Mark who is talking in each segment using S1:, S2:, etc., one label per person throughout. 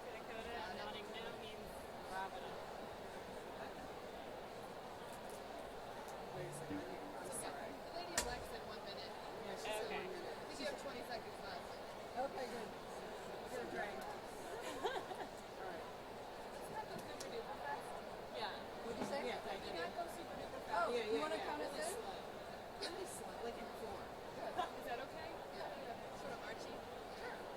S1: to Dakota, and nodding no means wrap it up.
S2: Wait a second. I'm sorry.
S3: The lady in black said 1 minute.
S2: Yeah, she said
S1: Okay.
S2: 1 minute.
S3: I think you have 20 seconds left.
S2: Okay, good. Get a drink. All right.
S3: Let's not go super duper fast.
S1: Yeah.
S2: What'd you say?
S1: Yes, I
S3: Do
S1: did.
S3: not go super duper
S2: Oh,
S3: fast.
S2: you want to count us
S1: Really
S2: in?
S1: slow.
S2: Really slow, like in 4. Good.
S3: Is that okay? Yeah. Sort of Archie.
S2: Sure.
S4: 「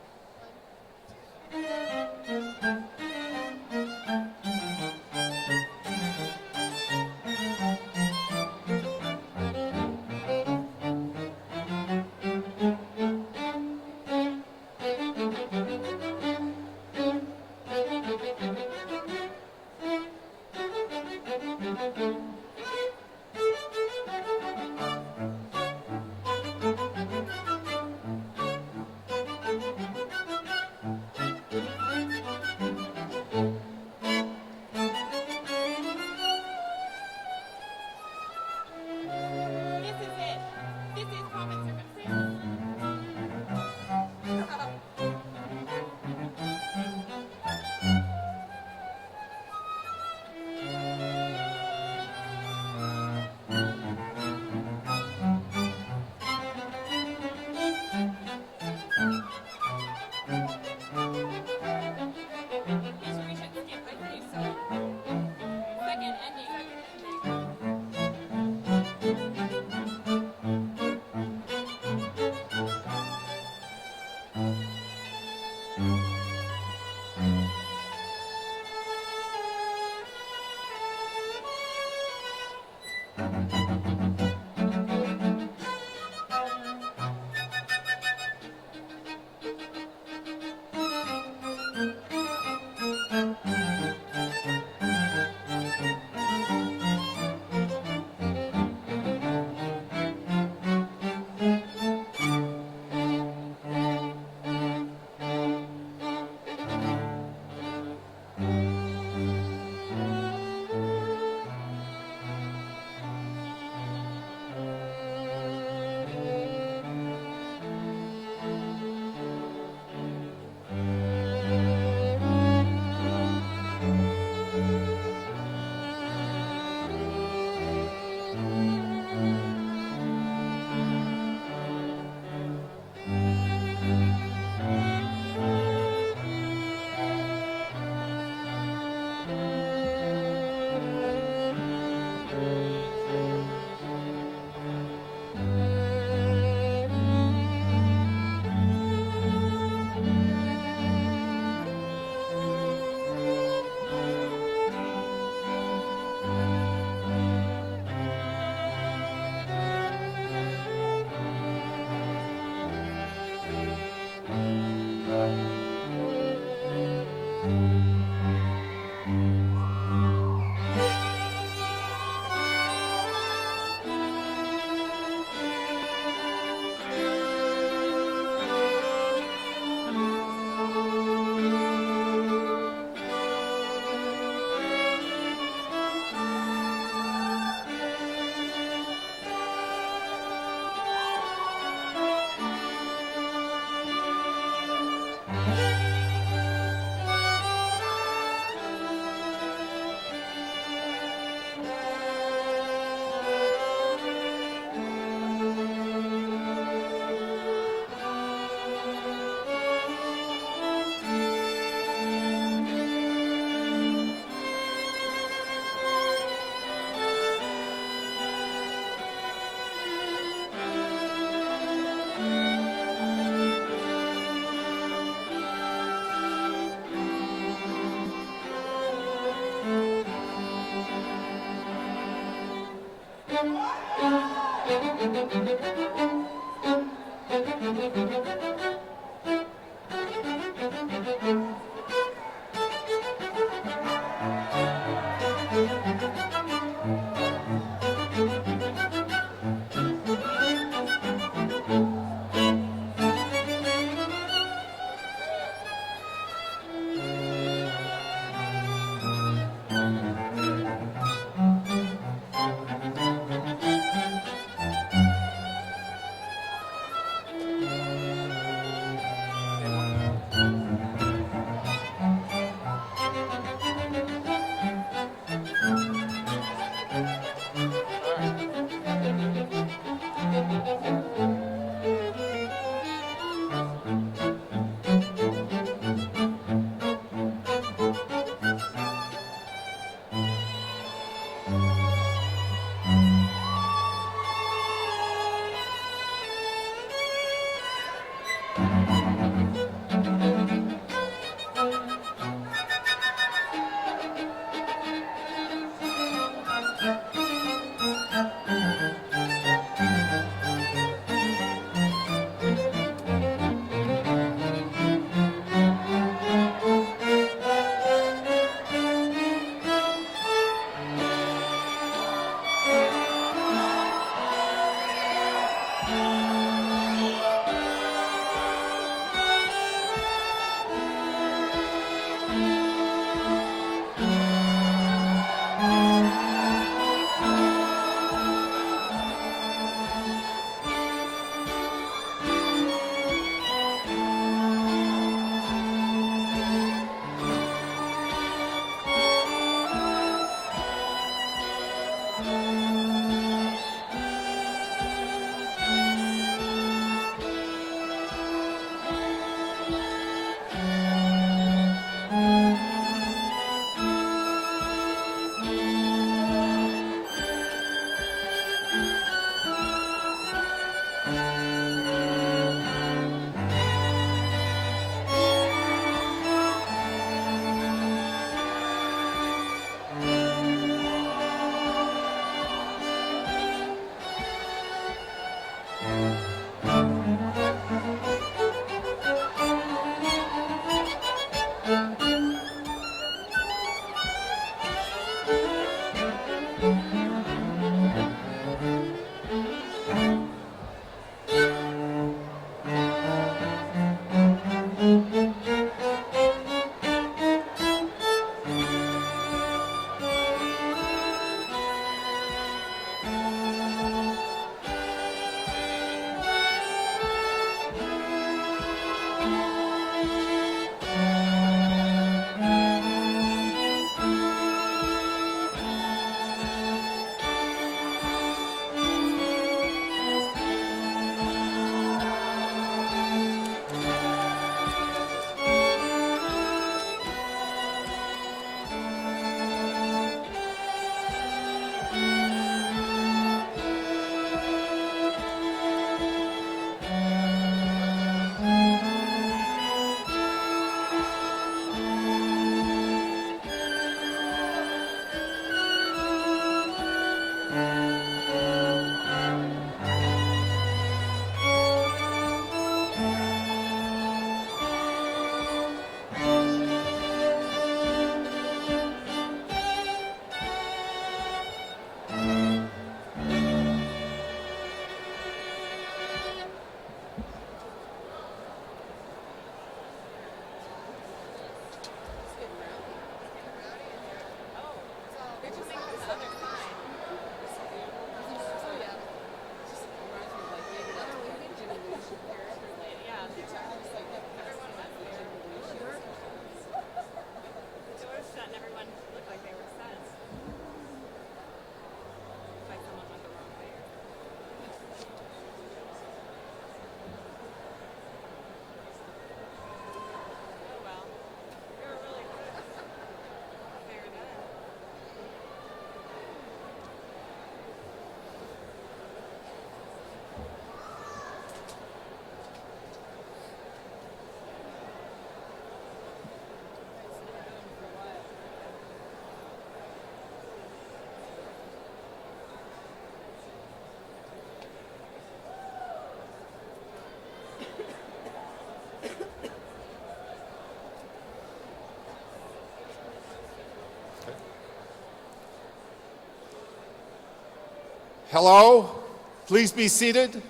S4: Hello, please be seated.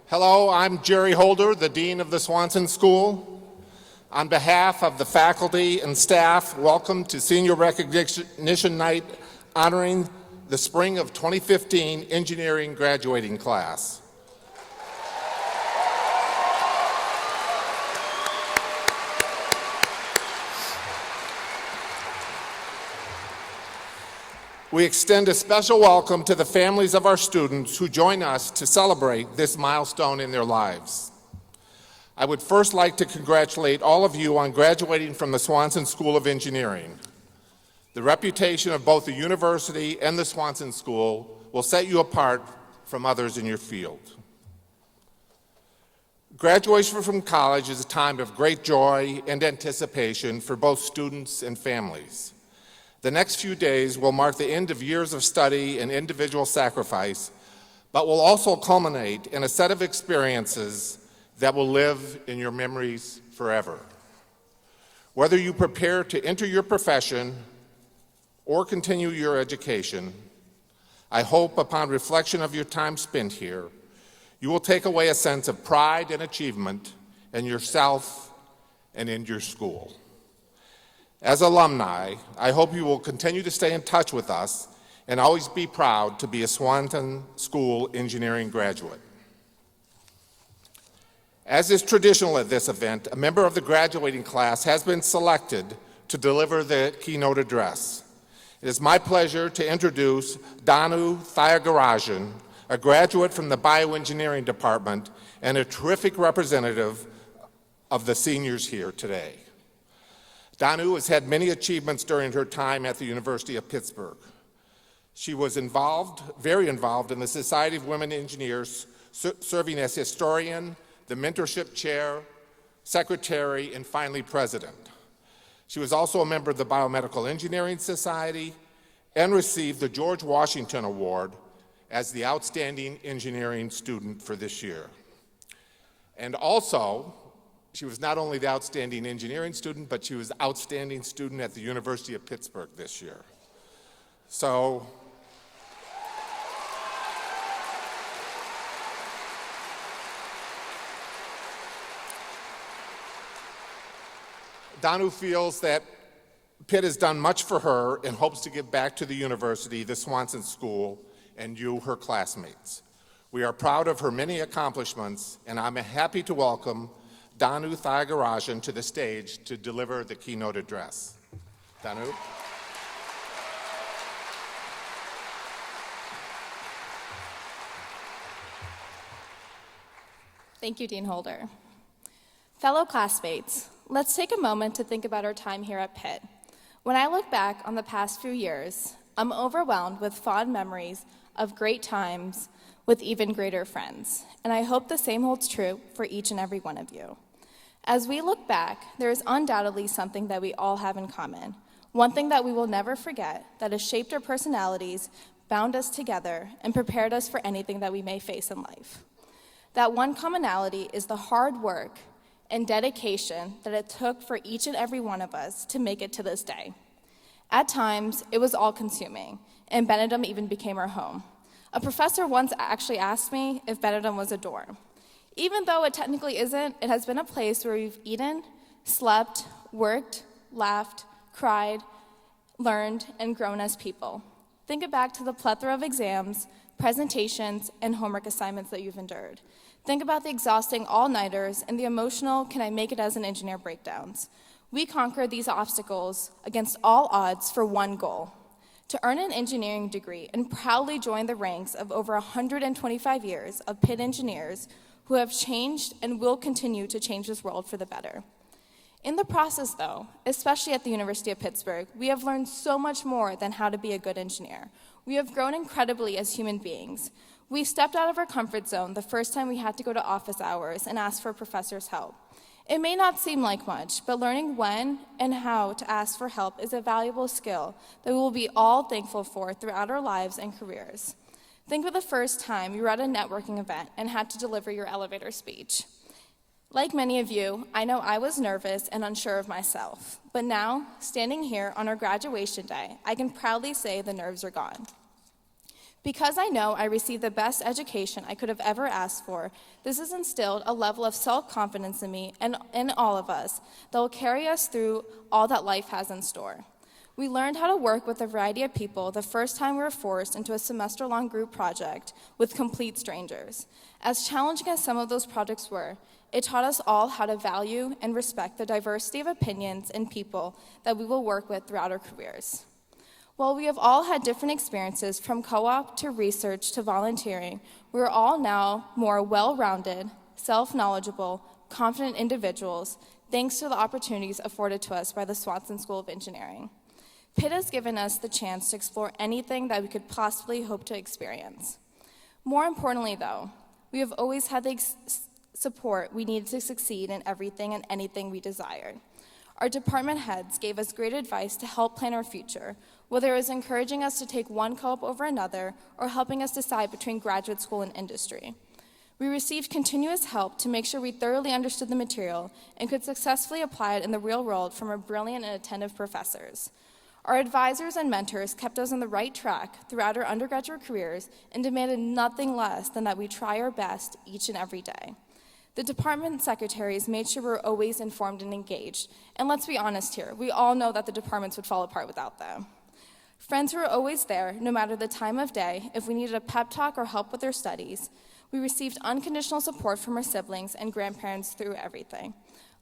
S4: Hello, I'm Jerry Holder, the Dean of the Swanson School. On behalf of the faculty and staff, welcome to Senior Recognition Night honoring the spring of 2015 engineering graduating class. We extend a special welcome to the families of our students who join us to celebrate this milestone in their lives. I would first like to congratulate all of you on graduating from the Swanson School of Engineering. The reputation of both the university and the Swanson School will set you apart from others in your field. Graduation from college is a time of great joy and anticipation for both students and families. The next few days will mark the end of years of study and individual sacrifice, but will also culminate in a set of experiences that will live in your memories forever. Whether you prepare to enter your profession or continue your education, I hope upon reflection of your time spent here, you will take away a sense of pride and achievement in yourself and in your school. As alumni, I hope you will continue to stay in touch with us and always be proud to be a Swanson School engineering graduate. As is traditional at this event, a member of the graduating class has been selected to deliver the keynote address. It is my pleasure to introduce Danu Thiagarajan, a graduate from the Bioengineering department and a terrific representative of the seniors here today. Danu has had many achievements during her time at the University of Pittsburgh. She was very involved in the Society of Women Engineers, serving as historian, the mentorship chair, secretary, and finally president. She was also a member of the Biomedical Engineering Society and received the George Washington Award as the Outstanding Engineering Student for this year. And also, she was not only the Outstanding Engineering Student, but she was Outstanding Student at the University of Pittsburgh this year. So, Danu feels that Pitt has done much for her and hopes to give back to the university, the Swanson School, and you, her classmates. We are proud of her many accomplishments, and I'm happy to welcome Danu Thiagarajan to the stage to deliver the keynote address. Danu?
S5: Thank you, Dean Holder. Fellow classmates, let's take a moment to think about our time here at Pitt. When I look back on the past few years, I'm overwhelmed with fond memories of great times with even greater friends, and I hope the same holds true for each and every one of you. As we look back, there is undoubtedly something that we all have in common, one thing that we will never forget that has shaped our personalities, bound us together, and prepared us for anything that we may face in life. That one commonality is the hard work and dedication that it took for each and every one of us to make it to this day. At times, it was all-consuming, and Benedum even became our home. A professor once actually asked me if Benedum was a dorm. Even though it technically isn't, it has been a place where we've eaten, slept, worked, laughed, cried, learned, and grown as people. Think back to the plethora of exams, presentations, and homework assignments that you've endured. Think about the exhausting all-nighters and the emotional can I make it as an engineer breakdowns. We conquered these obstacles against all odds for one goal, to earn an engineering degree and proudly join the ranks of over 125 years of Pitt engineers who have changed and will continue to change this world for the better. In the process, though, especially at the University of Pittsburgh, we have learned so much more than how to be a good engineer. We have grown incredibly as human beings. We stepped out of our comfort zone the first time we had to go to office hours and ask for a professor's help. It may not seem like much, but learning when and how to ask for help is a valuable skill that we will be all thankful for throughout our lives and careers. Think of the first time you were at a networking event and had to deliver your elevator speech. Like many of you, I know I was nervous and unsure of myself, but now, standing here on our graduation day, I can proudly say the nerves are gone. Because I know I received the best education I could have ever asked for, this has instilled a level of self-confidence in me and in all of us that will carry us through all that life has in store. We learned how to work with a variety of people the first time we were forced into a semester-long group project with complete strangers. As challenging as some of those projects were, it taught us all how to value and respect the diversity of opinions and people that we will work with throughout our careers. While we have all had different experiences from co-op to research to volunteering, we are all now more well-rounded, self-knowledgeable, confident individuals thanks to the opportunities afforded to us by the Swanson School of Engineering. Pitt has given us the chance to explore anything that we could possibly hope to experience. More importantly, though, we have always had the support we needed to succeed in everything and anything we desired. Our department heads gave us great advice to help plan our future, whether it was encouraging us to take one co-op over another or helping us decide between graduate school and industry. We received continuous help to make sure we thoroughly understood the material and could successfully apply it in the real world from our brilliant and attentive professors. Our advisors and mentors kept us on the right track throughout our undergraduate careers and demanded nothing less than that we try our best each and every day. The department secretaries made sure we were always informed and engaged, and let's be honest here, we all know that the departments would fall apart without them. Friends who were always there, no matter the time of day, if we needed a pep talk or help with their studies. We received unconditional support from our siblings and grandparents through everything.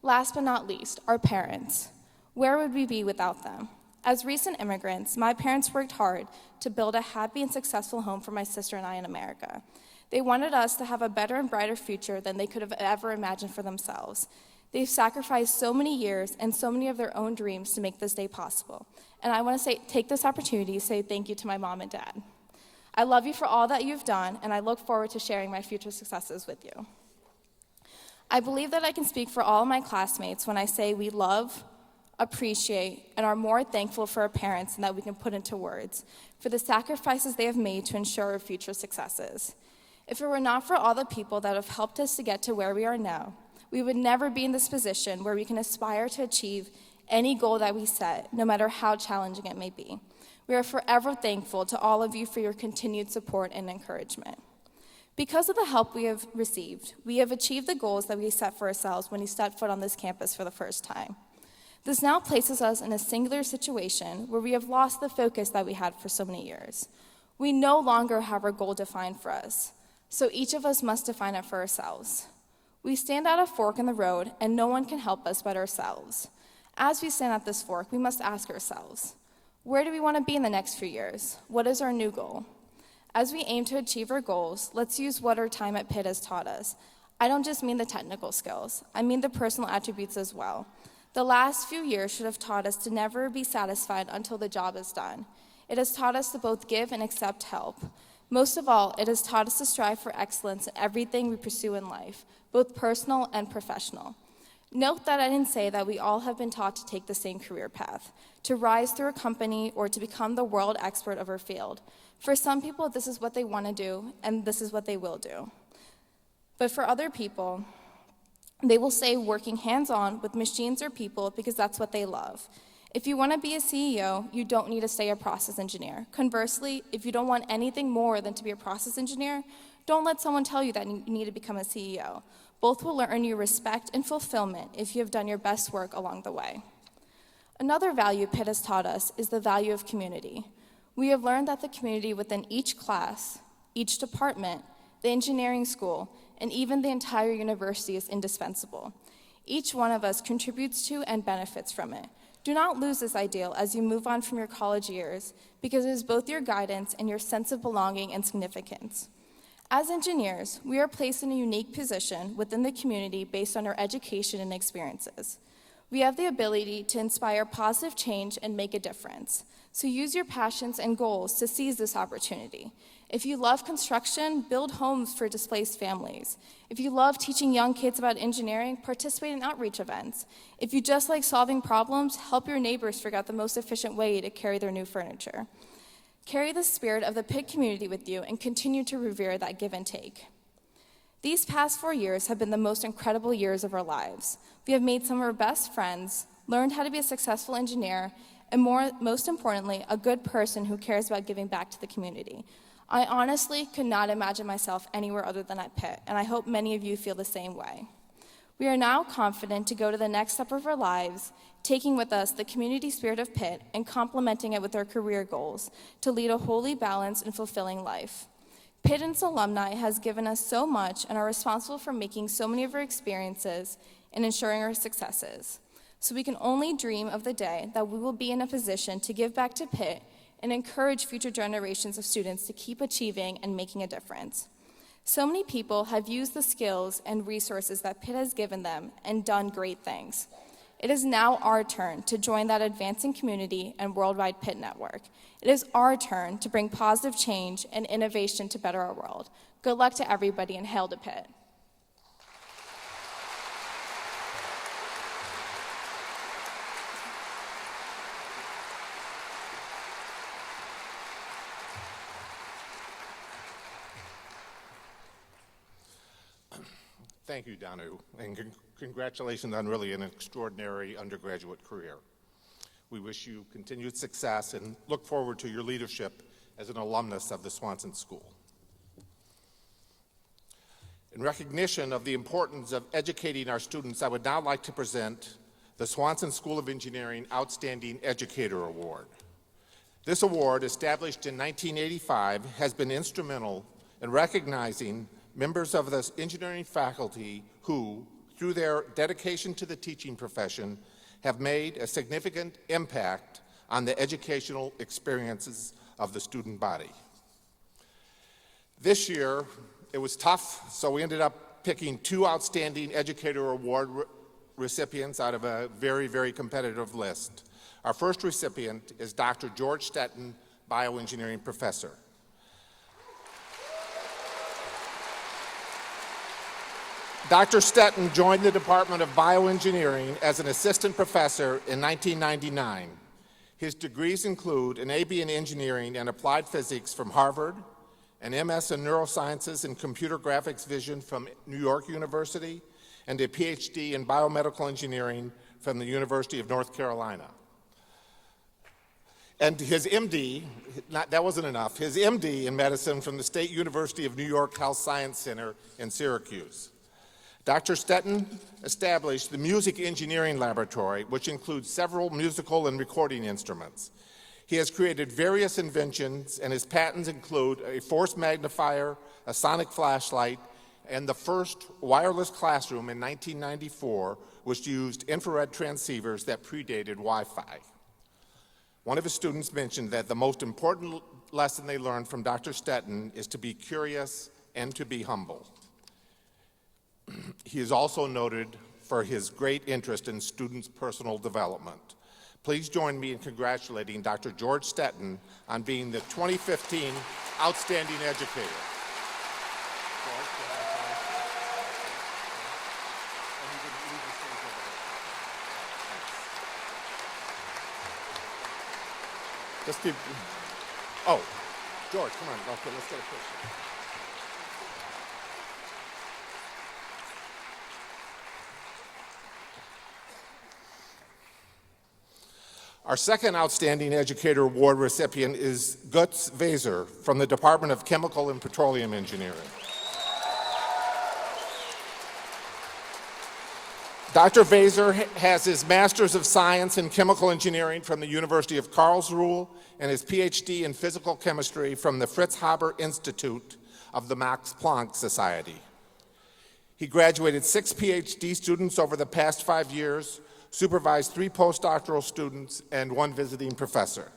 S5: Last but not least, our parents. Where would we be without them? As recent immigrants, my parents worked hard to build a happy and successful home for my sister and I in America. They wanted us to have a better and brighter future than they could have ever imagined for themselves. They've sacrificed so many years and so many of their own dreams to make this day possible. And I want to take this opportunity to say thank you to my mom and dad. I love you for all that you've done, and I look forward to sharing my future successes with you. I believe that I can speak for all of my classmates when I say we love, appreciate, and are more thankful for our parents than that we can put into words, for the sacrifices they have made to ensure our future successes. If it were not for all the people that have helped us to get to where we are now, we would never be in this position where we can aspire to achieve any goal that we set, no matter how challenging it may be. We are forever thankful to all of you for your continued support and encouragement. Because of the help we have received, we have achieved the goals that we set for ourselves when we stepped foot on this campus for the first time. This now places us in a singular situation where we have lost the focus that we had for so many years. We no longer have our goal defined for us, so each of us must define it for ourselves. We stand at a fork in the road, and no one can help us but ourselves. As we stand at this fork, we must ask ourselves, where do we want to be in the next few years? What is our new goal? As we aim to achieve our goals, let's use what our time at Pitt has taught us. I don't just mean the technical skills, I mean the personal attributes as well. The last few years should have taught us to never be satisfied until the job is done. It has taught us to both give and accept help. Most of all, it has taught us to strive for excellence in everything we pursue in life, both personal and professional. Note that I didn't say that we all have been taught to take the same career path, to rise through a company or to become the world expert of our field. For some people, this is what they want to do, and this is what they will do. But for other people, they will say working hands-on with machines or people because that's what they love. If you want to be a CEO, you don't need to stay a process engineer. Conversely, if you don't want anything more than to be a process engineer, don't let someone tell you that you need to become a CEO. Both will earn you respect and fulfillment if you have done your best work along the way. Another value Pitt has taught us is the value of community. We have learned that the community within each class, each department, the engineering school, and even the entire university is indispensable. Each one of us contributes to and benefits from it. Do not lose this ideal as you move on from your college years, because it is both your guidance and your sense of belonging and significance. As engineers, we are placed in a unique position within the community based on our education and experiences. We have the ability to inspire positive change and make a difference. So use your passions and goals to seize this opportunity. If you love construction, build homes for displaced families. If you love teaching young kids about engineering, participate in outreach events. If you just like solving problems, help your neighbors figure out the most efficient way to carry their new furniture. Carry the spirit of the Pitt community with you and continue to revere that give and take. These past 4 years have been the most incredible years of our lives. We have made some of our best friends, learned how to be a successful engineer, and most importantly, a good person who cares about giving back to the community. I honestly could not imagine myself anywhere other than at Pitt, and I hope many of you feel the same way. We are now confident to go to the next step of our lives, taking with us the community spirit of Pitt and complementing it with our career goals to lead a wholly balanced and fulfilling life. Pitt and its alumni has given us so much and are responsible for making so many of our experiences and ensuring our successes. So we can only dream of the day that we will be in a position to give back to Pitt and encourage future generations of students to keep achieving and making a difference. So many people have used the skills and resources that Pitt has given them and done great things. It is now our turn to join that advancing community and worldwide Pitt network. It is our turn to bring positive change and innovation to better our world. Good luck to everybody, and hail to Pitt.
S4: Thank you, Danu, and congratulations on really an extraordinary undergraduate career. We wish you continued success and look forward to your leadership as an alumnus of the Swanson School. In recognition of the importance of educating our students, I would now like to present the Swanson School of Engineering Outstanding Educator Award. This award, established in 1985, has been instrumental in recognizing members of the engineering faculty who, through their dedication to the teaching profession, have made a significant impact on the educational experiences of the student body. This year, it was tough, so we ended up picking 2 Outstanding Educator Award recipients out of a very, very competitive list. Our first recipient is Dr. George Stetton, Bioengineering Professor. Dr. Stetton joined the Department of Bioengineering as an assistant professor in 1999. His degrees include an AB in Engineering and Applied Physics from Harvard, an MS in Neurosciences and Computer Graphics Vision from New York University, and a PhD in Biomedical Engineering from the University of North Carolina. And his MD, that wasn't enough, his MD in medicine from the State University of New York Health Science Center in Syracuse. Dr. Stetton established the Music Engineering Laboratory, which includes several musical and recording instruments. He has created various inventions, and his patents include a force magnifier, a sonic flashlight, and the first wireless classroom in 1994, which used infrared transceivers that predated Wi-Fi. One of his students mentioned that the most important lesson they learned from Dr. Stetton is to be curious and to be humble. He is also noted for his great interest in students' personal development. Please join me in congratulating Dr. George Stetton on being the 2015 Outstanding Educator. Just keep, oh, George, come on, okay, let's get a picture. Our second Outstanding Educator Award recipient is Guts Vaser from the Department of Chemical and Petroleum Engineering. Dr. Vaser has his Master's of Science in Chemical Engineering from the University of Karlsruhe and his PhD in Physical Chemistry from the Fritz Haber Institute of the Max Planck Society. He graduated 6 PhD students over the past 5 years, supervised 3 postdoctoral students, and 1 visiting professor.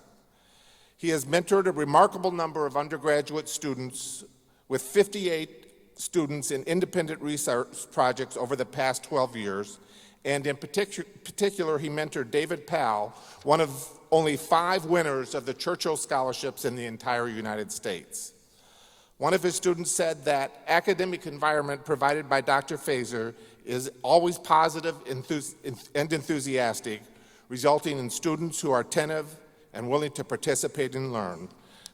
S4: He has mentored a remarkable number of undergraduate students with 58 students in independent research projects over the past 12 years, and in particular, he mentored David Powell, one of only 5 winners of the Churchill Scholarships in the entire United States. One of his students said that academic environment provided by Dr. Vaser is always positive and enthusiastic, resulting in students who are attentive and willing to participate and learn.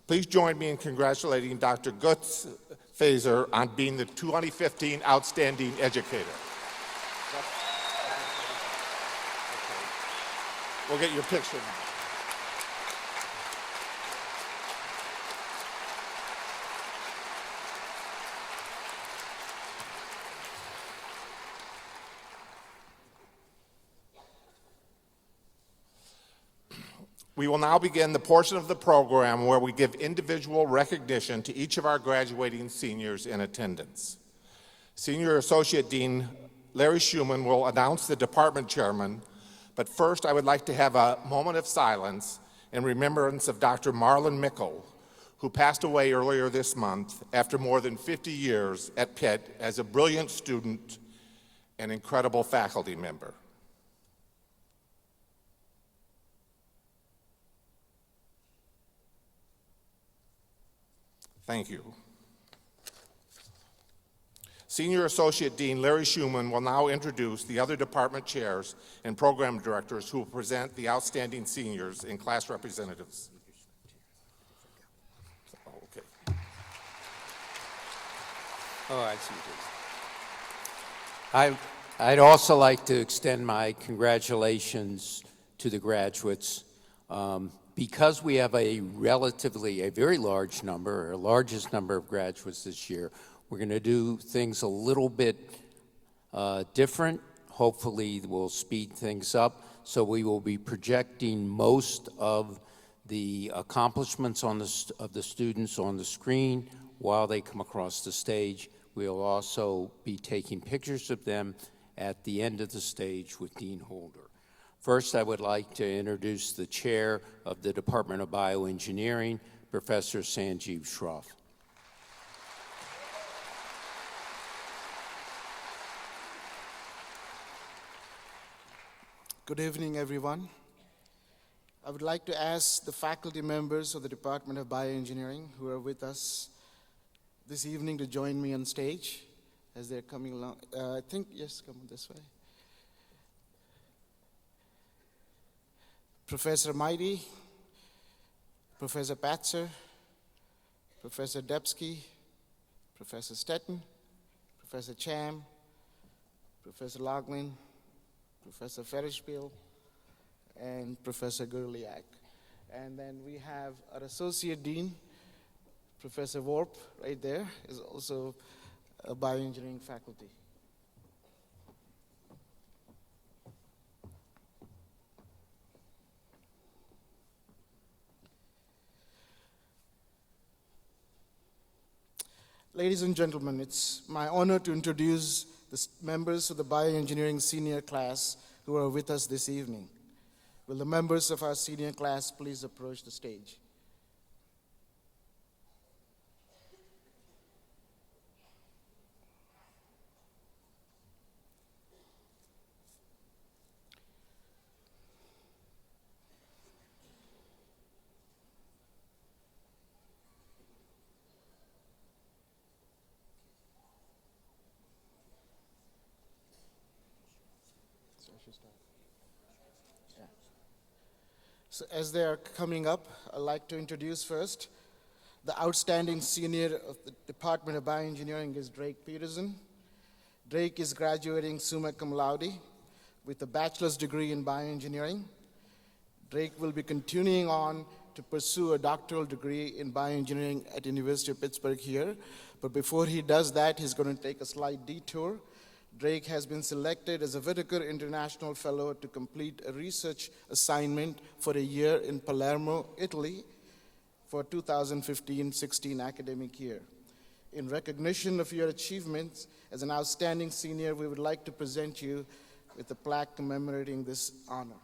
S4: Please join me in congratulating Dr. Guts Vaser on being the 2015 Outstanding Educator. We'll get your picture now. We will now begin the portion of the program where we give individual recognition to each of our graduating seniors in attendance. Senior Associate Dean Larry Schumann will announce the department chairman, but first I would like to have a moment of silence in remembrance of Dr. Marlon Mickle, who passed away earlier this month after more than 50 years at Pitt as a brilliant student and incredible faculty member. Thank you. Senior Associate Dean Larry Schumann will now introduce the other department chairs and program directors who will present the outstanding seniors and class representatives. Okay.
S6: Oh, I see this. I'd also like to extend my congratulations to the graduates. Because we have a very large number, our largest number of graduates this year, we're going to do things a little bit different. Hopefully, we'll speed things up. So we will be projecting most of the accomplishments of the students on the screen while they come across the stage. We'll also be taking pictures of them at the end of the stage with Dean Holder. First, I would like to introduce the chair of the Department of Bioengineering, Professor Sanjeev Shroff.
S7: Good evening, everyone. I would like to ask the faculty members of the Department of Bioengineering who are with us this evening to join me on stage as they're coming along. I think, yes, come this way. Professor Mighty, Professor Patzer, Professor Debsky, Professor Stetton, Professor Cham, Professor Loughlin, Professor Ferrispiel, and Professor Gurliak. And then we have our Associate Dean, Professor Warp, right there, is also a bioengineering faculty. Ladies and gentlemen, it's my honor to introduce the members of the bioengineering senior class who are with us this evening. Will the members of our senior class please approach the stage? So as they are coming up, I'd like to introduce first the outstanding senior of the Department of Bioengineering is Drake Peterson. Drake is graduating summa cum laude with a bachelor's degree in bioengineering. Drake will be continuing on to pursue a doctoral degree in bioengineering at University of Pittsburgh here. But before he does that, he's going to take a slight detour. Drake has been selected as a Whitaker International Fellow to complete a research assignment for a year in Palermo, Italy for 2015-16 academic year. In recognition of your achievements as an outstanding senior, we would like to present you with a plaque commemorating this honor.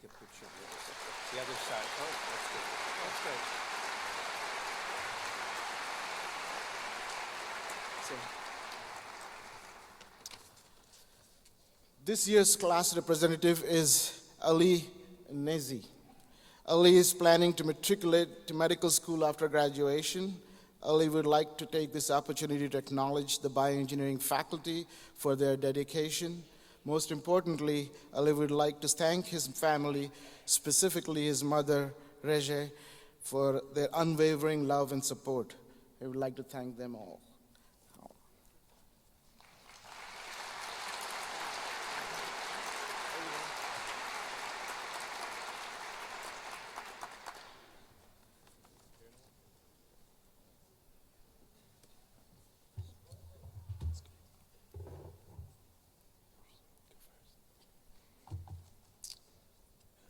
S6: Take a picture of this. The other side. Oh, that's good. That's good.
S7: So, this year's class representative is Ali Nezi. Ali is planning to matriculate to medical school after graduation. Ali would like to take this opportunity to acknowledge the bioengineering faculty for their dedication. Most importantly, Ali would like to thank his family, specifically his mother, Reje, for their unwavering love and support. I would like to thank them all.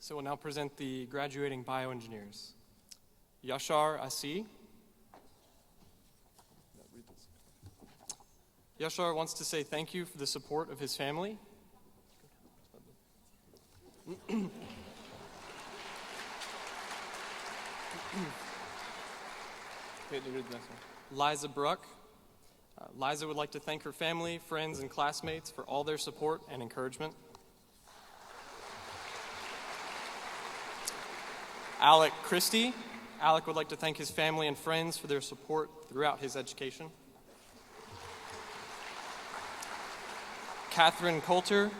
S8: So we'll now present the graduating bioengineers. Yashar Asi. Yashar wants to say thank you for the support of his family. Liza Bruck. Liza would like to thank her family, friends, and classmates for all their support and encouragement. Alec Christie. Alec would like to thank his family and friends for their support throughout his education. Catherine Coulter.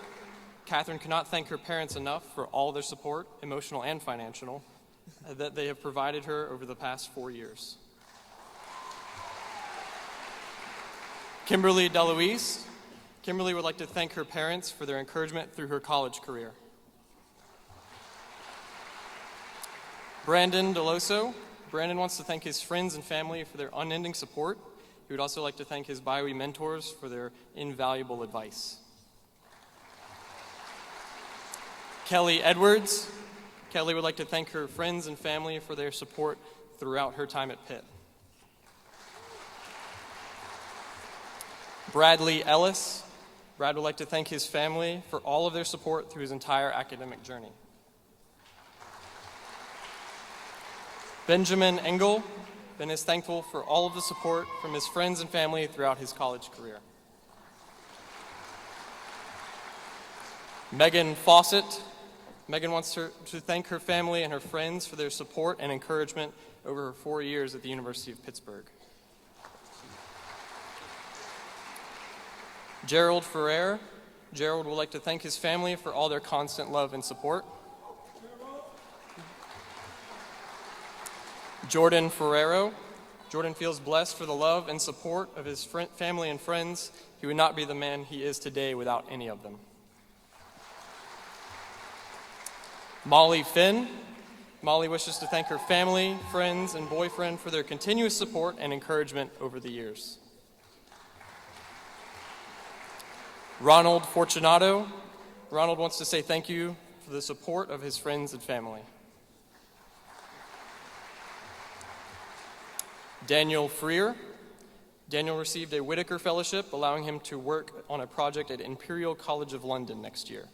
S8: Catherine cannot thank her parents enough for all their support, emotional and financial, that they have provided her over the past 4 years. Kimberly DeLuise. Kimberly would like to thank her parents for their encouragement through her college career. Brandon Deloso. Brandon wants to thank his friends and family for their unending support. He would also like to thank his BioE mentors for their invaluable advice. Kelly Edwards. Kelly would like to thank her friends and family for their support throughout her time at Pitt. Bradley Ellis. Brad would like to thank his family for all of their support through his entire academic journey. Benjamin Engel. Ben is thankful for all of the support from his friends and family throughout his college career. Megan Fawcett. Megan wants to thank her family and her friends for their support and encouragement over her 4 years at the University of Pittsburgh. Gerald Ferrer. Gerald would like to thank his family for all their constant love and support. Jordan Ferrero. Jordan feels blessed for the love and support of his family and friends. He would not be the man he is today without any of them. Molly Finn. Molly wishes to thank her family, friends, and boyfriend for their continuous support and encouragement over the years. Ronald Fortunato. Ronald wants to say thank you for the support of his friends and family. Daniel Freer. Daniel received a Whitaker Fellowship, allowing him to work on a project at Imperial College of London next year.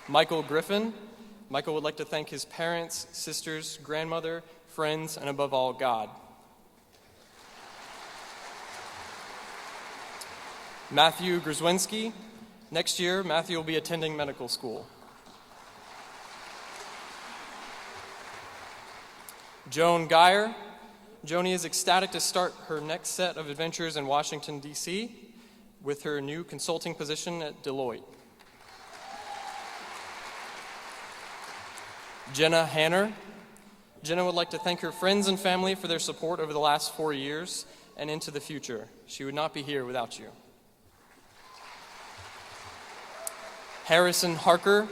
S8: Michael Griffin. Michael would like to thank his parents, sisters, grandmother, friends, and above all, God. Matthew Grzwinski. Next year, Matthew will be attending medical school. Joan Geyer. Joni is ecstatic to start her next set of adventures in Washington, D.C. with her new consulting position at Deloitte. Jenna Hanner. Jenna would like to thank her friends and family for their support over the last 4 years and into the future. She would not be here without you. Harrison Harker.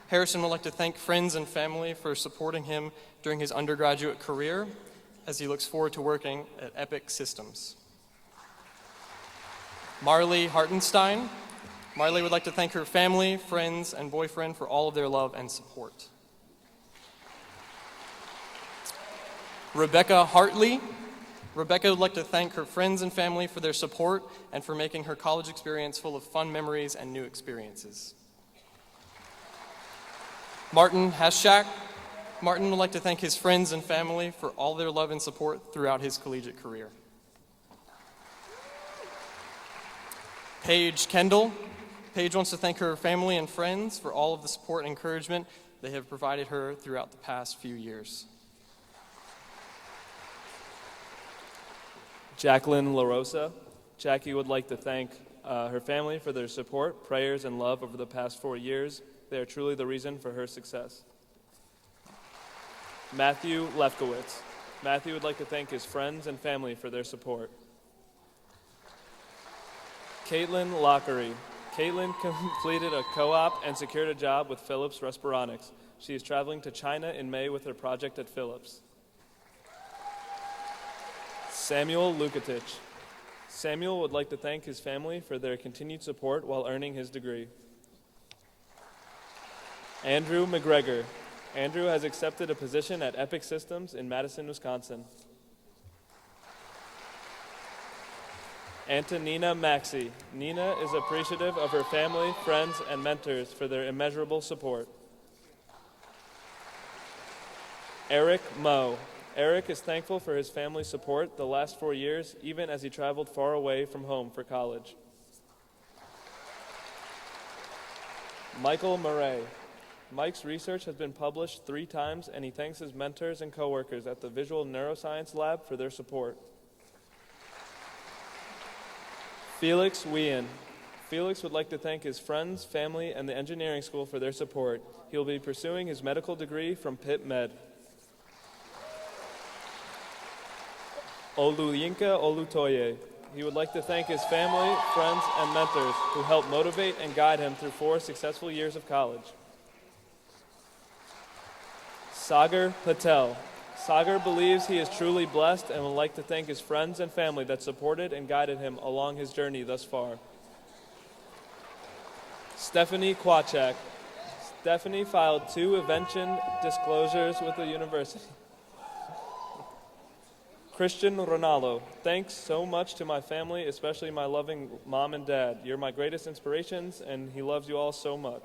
S8: Harrison would like to thank friends and family for supporting him during his undergraduate career as he looks forward to working at Epic Systems. Marley Hartenstein. Marley would like to thank her family, friends, and boyfriend for all of their love and support. Rebecca Hartley. Rebecca would like to thank her friends and family for their support and for making her college experience full of fun memories and new experiences. Martin Haschak. Martin would like to thank his friends and family for all their love and support throughout his collegiate career. Paige Kendall. Paige wants to thank her family and friends for all of the support and encouragement they have provided her throughout the past few years.
S9: Jacqueline LaRosa. Jackie would like to thank her family for their support, prayers, and love over the past 4 years. They are truly the reason for her success. Matthew Lefkowitz. Matthew would like to thank his friends and family for their support. Caitlin Lockery. Caitlin completed a co-op and secured a job with Philips Respironics. She is traveling to China in May with her project at Philips. Samuel Lukatich. Samuel would like to thank his family for their continued support while earning his degree. Andrew McGregor. Andrew has accepted a position at Epic Systems in Madison, Wisconsin. Antonina Maxey. Nina is appreciative of her family, friends, and mentors for their immeasurable support. Eric Moe. Eric is thankful for his family's support the last 4 years, even as he traveled far away from home for college. Michael Murray. Mike's research has been published 3 times, and he thanks his mentors and coworkers at the Visual Neuroscience Lab for their support. Felix Wien. Felix would like to thank his friends, family, and the engineering school for their support. He will be pursuing his medical degree from Pitt Med. Oluyinka Olutoye. He would like to thank his family, friends, and mentors who helped motivate and guide him through 4 successful years of college. Sagar Patel. Sagar believes he is truly blessed and would like to thank his friends and family that supported and guided him along his journey thus far. Stephanie Kwachak. Stephanie filed 2 invention disclosures with the university. Christian Ronaldo. Thanks so much to my family, especially my loving mom and dad. You're my greatest inspirations, and he loves you all so much.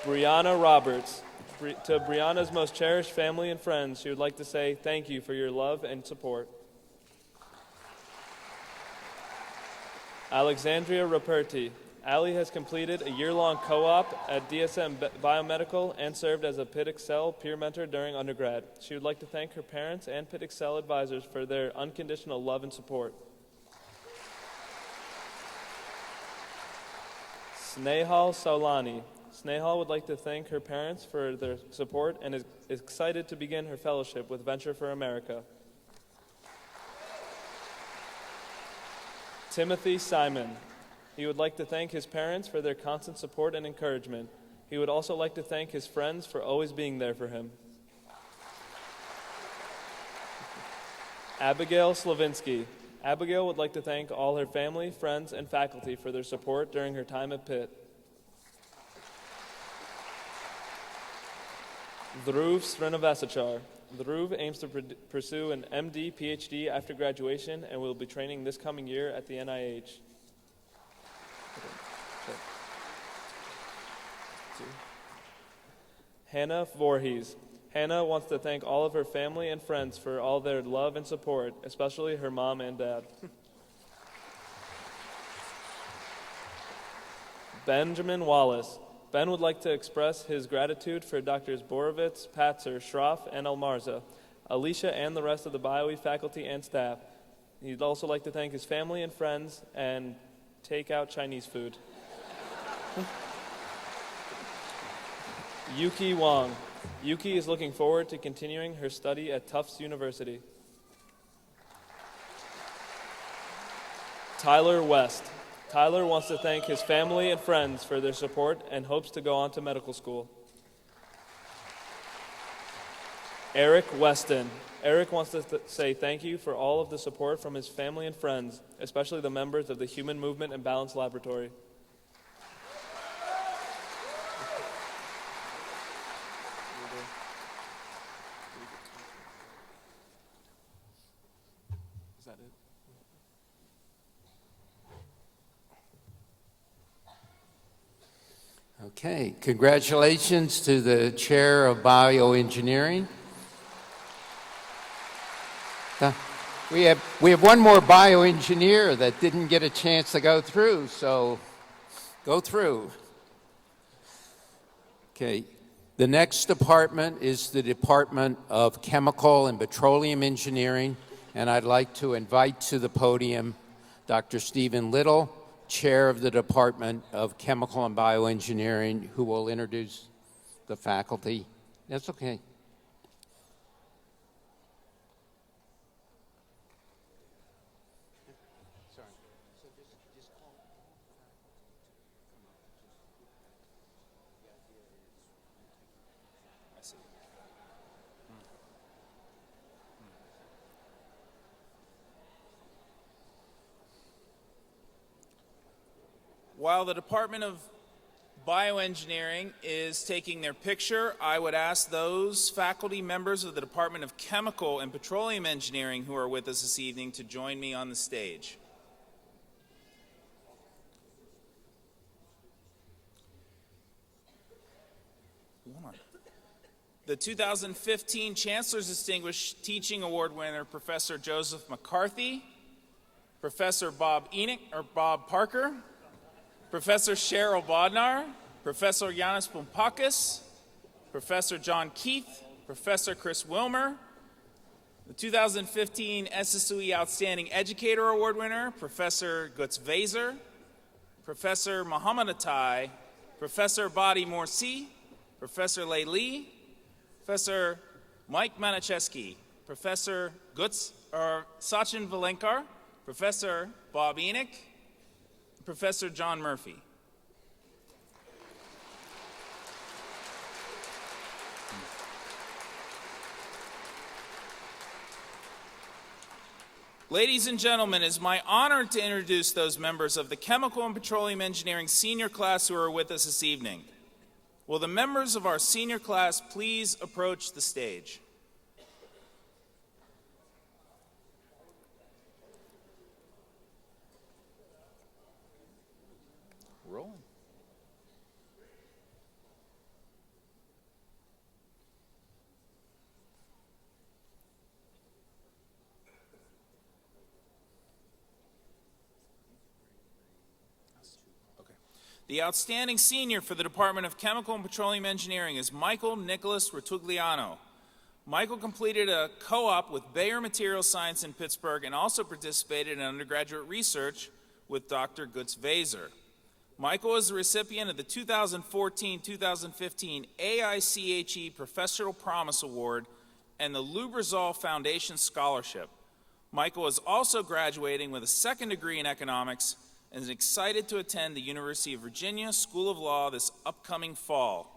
S9: Brianna Roberts. To Brianna's most cherished family and friends, she would like to say thank you for your love and support. Alexandria Raperti. Allie has completed a year-long co-op at DSM Biomedical and served as a Pitt Excel peer mentor during undergrad. She would like to thank her parents and Pitt Excel advisors for their unconditional love and support. Snehal Saulani. Snehal would like to thank her parents for their support and is excited to begin her fellowship with Venture for America. Timothy Simon. He would like to thank his parents for their constant support and encouragement. He would also like to thank his friends for always being there for him. Abigail Slavinsky. Abigail would like to thank all her family, friends, and faculty for their support during her time at Pitt. Dhruv Srinivasachar. Dhruv aims to pursue an MD, PhD after graduation and will be training this coming year at the NIH. Hannah Voorhees. Hannah wants to thank all of her family and friends for all their love and support, especially her mom and dad. Benjamin Wallace. Ben would like to express his gratitude for Drs. Borovitz, Patzer, Schroff, and Almarza, Alicia, and the rest of the BioE faculty and staff. He'd also like to thank his family and friends and take out Chinese food. Yuki Wang. Yuki is looking forward to continuing her study at Tufts University. Tyler West. Tyler wants to thank his family and friends for their support and hopes to go on to medical school. Eric Weston. Eric wants to say thank you for all of the support from his family and friends, especially the members of the Human Movement and Balance Laboratory. Is that it?
S6: Okay, congratulations to the chair of bioengineering. We have one more bioengineer that didn't get a chance to go through, so go through. Okay, the next department is the Department of Chemical and Petroleum Engineering, and I'd like to invite to the podium Dr. Stephen Little, Chair of the Department of Chemical and Bioengineering, who will introduce the faculty. That's okay.
S10: While the Department of Bioengineering is taking their picture, I would ask those faculty members of the Department of Chemical and Petroleum Engineering who are with us this evening to join me on the stage. The 2015 Chancellor's Distinguished Teaching Award winner, Professor Joseph McCarthy, Professor Bob Parker, Professor Cheryl Bodnar, Professor Yanis Pompakis, Professor John Keith, Professor Chris Wilmer, the 2015 SSUE Outstanding Educator Award winner, Professor Gutz Vaser, Professor Muhammad Atai, Professor Badi Morsi, Professor Lei Li, Professor Mike Manicheski, Professor Sachin Valenkar, Professor Bob Enoch, Professor John Murphy. Ladies and gentlemen, it is my honor to introduce those members of the Chemical and Petroleum Engineering senior class who are with us this evening. Will the members of our senior class please approach the stage? Rolling. Okay. The outstanding senior for the Department of Chemical and Petroleum Engineering is Michael Nicholas Rotugliano. Michael completed a co-op with Bayer Materials Science in Pittsburgh and also participated in undergraduate research with Dr. Gutz Vaser. Michael is the recipient of the 2014-2015 AICHE Professional Promise Award and the Lubrizol Foundation Scholarship. Michael is also graduating with a second degree in economics and is excited to attend the University of Virginia School of Law this upcoming fall.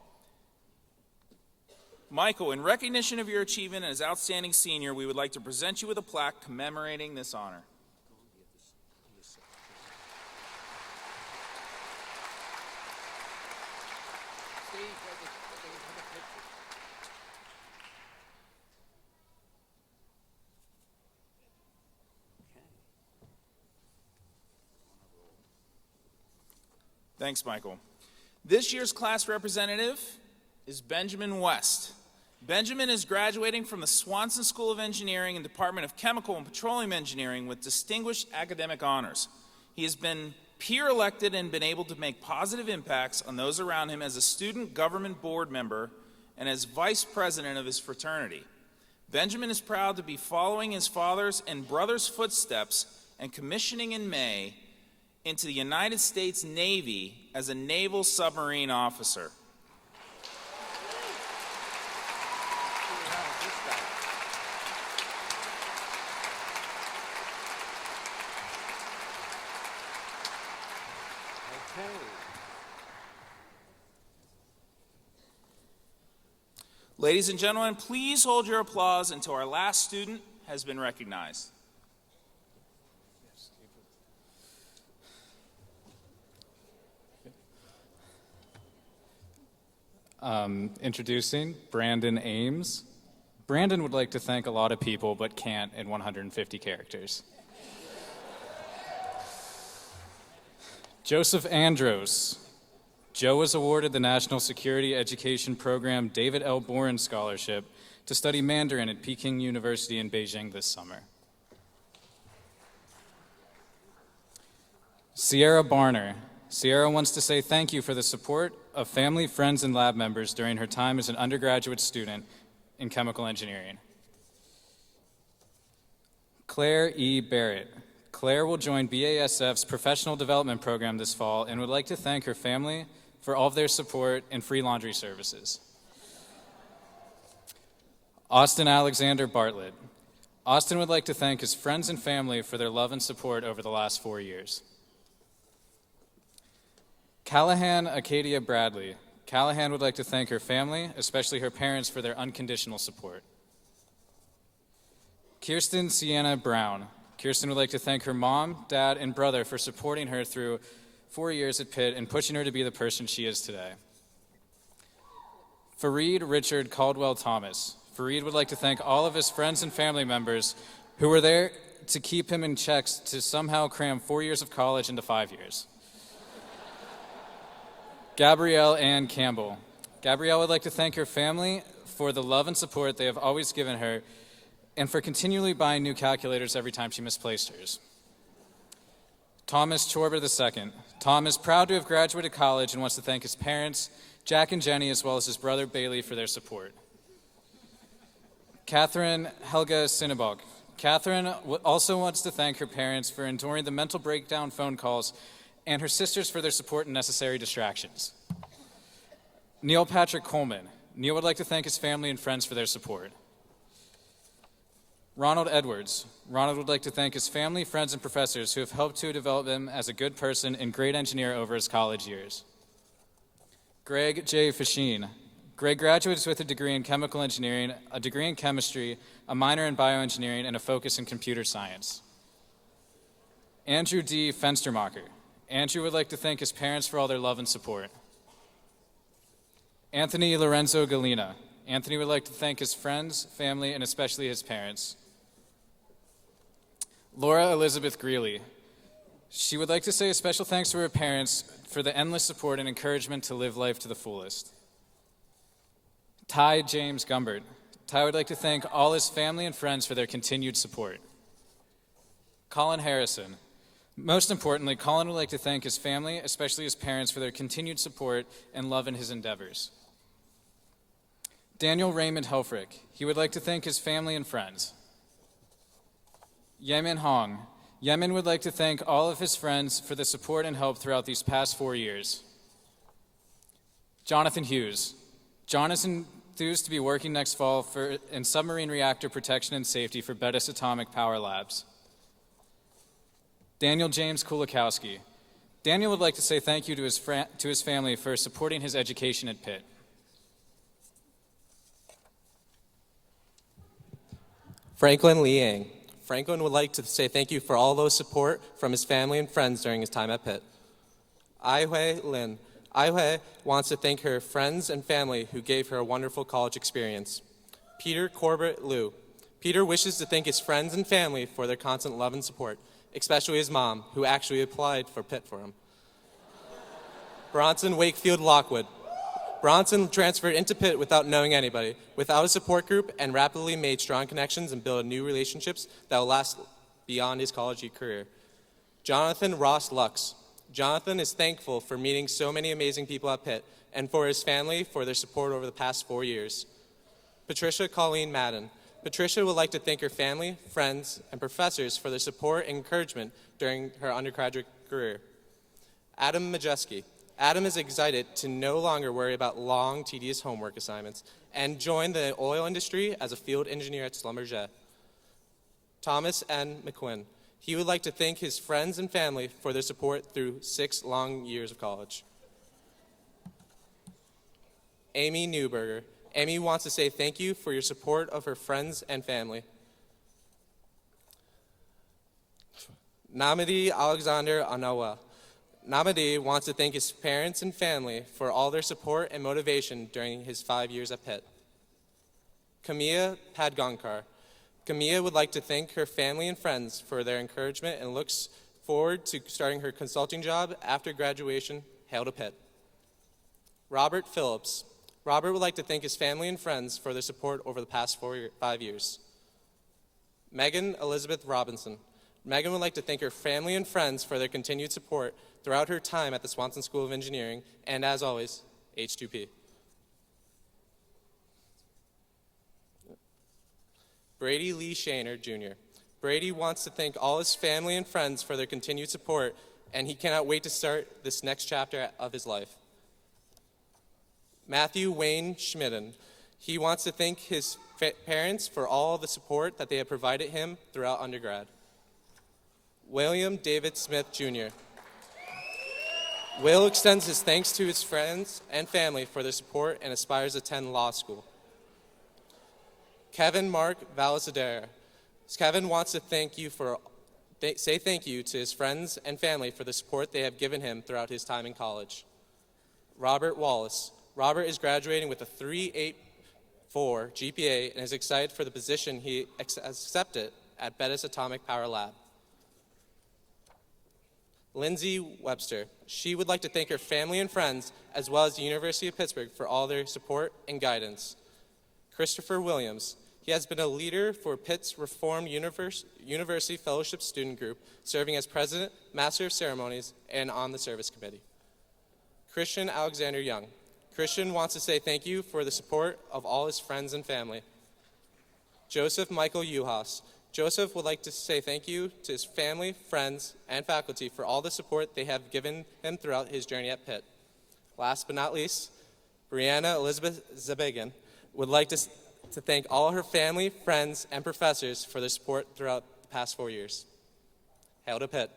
S10: Michael, in recognition of your achievement as outstanding senior, we would like to present you with a plaque commemorating this honor. Thanks, Michael. This year's class representative is Benjamin West. Benjamin is graduating from the Swanson School of Engineering and Department of Chemical and Petroleum Engineering with distinguished academic honors. He has been peer elected and been able to make positive impacts on those around him as a student government board member and as vice president of his fraternity. Benjamin is proud to be following his father's and brother's footsteps and commissioning in May into the United States Navy as a naval submarine officer. Ladies and gentlemen, please hold your applause until our last student has been recognized.
S11: Introducing Brandon Ames. Brandon would like to thank a lot of people, but can't in 150 characters. Joseph Andros. Joe was awarded the National Security Education Program David L. Boren Scholarship to study Mandarin at Peking University in Beijing this summer. Sierra Barner. Sierra wants to say thank you for the support of family, friends, and lab members during her time as an undergraduate student in chemical engineering. Claire E. Barrett. Claire will join BASF's professional development program this fall and would like to thank her family for all of their support and free laundry services. Austin Alexander Bartlett. Austin would like to thank his friends and family for their love and support over the last 4 years. Callahan Acadia Bradley. Callahan would like to thank her family, especially her parents, for their unconditional support. Kirsten Sienna Brown. Kirsten would like to thank her mom, dad, and brother for supporting her through 4 years at Pitt and pushing her to be the person she is today. Fareed Richard Caldwell Thomas. Fareed would like to thank all of his friends and family members who were there to keep him in checks to somehow cram 4 years of college into 5 years. Gabrielle Ann Campbell. Gabrielle would like to thank her family for the love and support they have always given her and for continually buying new calculators every time she misplaced hers. Thomas Chorber II. Tom is proud to have graduated college and wants to thank his parents, Jack and Jenny, as well as his brother Bailey for their support. Catherine Helga Sinnebach. Catherine also wants to thank her parents for enduring the mental breakdown phone calls and her sisters for their support and necessary distractions. Neil Patrick Coleman. Neil would like to thank his family and friends for their support. Ronald Edwards. Ronald would like to thank his family, friends, and professors who have helped to develop him as a good person and great engineer over his college years. Greg J. Fasheen. Greg graduates with a degree in chemical engineering, a degree in chemistry, a minor in bioengineering, and a focus in computer science. Andrew D. Fenstermacher. Andrew would like to thank his parents for all their love and support. Anthony Lorenzo Galina. Anthony would like to thank his friends, family, and especially his parents. Laura Elizabeth Greeley. She would like to say a special thanks to her parents for the endless support and encouragement to live life to the fullest. Ty James Gumbert. Ty would like to thank all his family and friends for their continued support. Colin Harrison. Most importantly, Colin would like to thank his family, especially his parents, for their continued support and love in his endeavors. Daniel Raymond Helfrich, he would like to thank his family and friends. Yemin Hong, Yemin would like to thank all of his friends for the support and help throughout these past 4 years. Jonathan Hughes, John is enthused to be working next fall in submarine reactor protection and safety for Bettis Atomic Power Labs. Daniel James Kulikowski. Daniel would like to say thank you to his family for supporting his education at Pitt.
S12: Franklin Liang. Franklin would like to say thank you for all those support from his family and friends during his time at Pitt. Ai Hui Lin. Ai Hui wants to thank her friends and family who gave her a wonderful college experience. Peter Corbett Liu. Peter wishes to thank his friends and family for their constant love and support, especially his mom, who actually applied for Pitt for him. Bronson Wakefield Lockwood. Bronson transferred into Pitt without knowing anybody, without a support group, and rapidly made strong connections and built new relationships that will last beyond his college career. Jonathan Ross Lux. Jonathan is thankful for meeting so many amazing people at Pitt and for his family for their support over the past 4 years. Patricia Colleen Madden. Patricia would like to thank her family, friends, and professors for their support and encouragement during her undergraduate career. Adam Majeski. Adam is excited to no longer worry about long, tedious homework assignments and join the oil industry as a field engineer at Schlumberger. Thomas N. McQuinn. He would like to thank his friends and family for their support through 6 long years of college. Amy Newberger. Amy wants to say thank you for your support of her friends and family. Namadi Alexander Anawa. Namadi wants to thank his parents and family for all their support and motivation during his 5 years at Pitt. Kamia Padgankar. Kamia would like to thank her family and friends for their encouragement and looks forward to starting her consulting job after graduation. Hail to Pitt. Robert Phillips. Robert would like to thank his family and friends for their support over the past 5 years. Megan Elizabeth Robinson. Megan would like to thank her family and friends for their continued support throughout her time at the Swanson School of Engineering, and as always, H2P. Brady Lee Shaner, Jr. Brady wants to thank all his family and friends for their continued support, and he cannot wait to start this next chapter of his life. Matthew Wayne Schmidden. He wants to thank his parents for all the support that they have provided him throughout undergrad. William David Smith, Jr. Will extends his thanks to his friends and family for their support and aspires to attend law school. Kevin Mark Valladera. Kevin wants to say thank you to his friends and family for the support they have given him throughout his time in college. Robert Wallace. Robert is graduating with a 3.84 GPA and is excited for the position he accepted at Bettis Atomic Power Lab. Lindsay Webster. She would like to thank her family and friends, as well as the University of Pittsburgh, for all their support and guidance. Christopher Williams. He has been a leader for Pitt's Reformed University Fellowship Student Group, serving as president, master of ceremonies, and on the service committee. Christian Alexander Young. Christian wants to say thank you for the support of all his friends and family. Joseph Michael Uhas. Joseph would like to say thank you to his family, friends, and faculty for all the support they have given him throughout his journey at Pitt. Last but not least, Brianna Elizabeth Zabegan would like to thank all her family, friends, and professors for their support throughout the past 4 years. Hail to Pitt.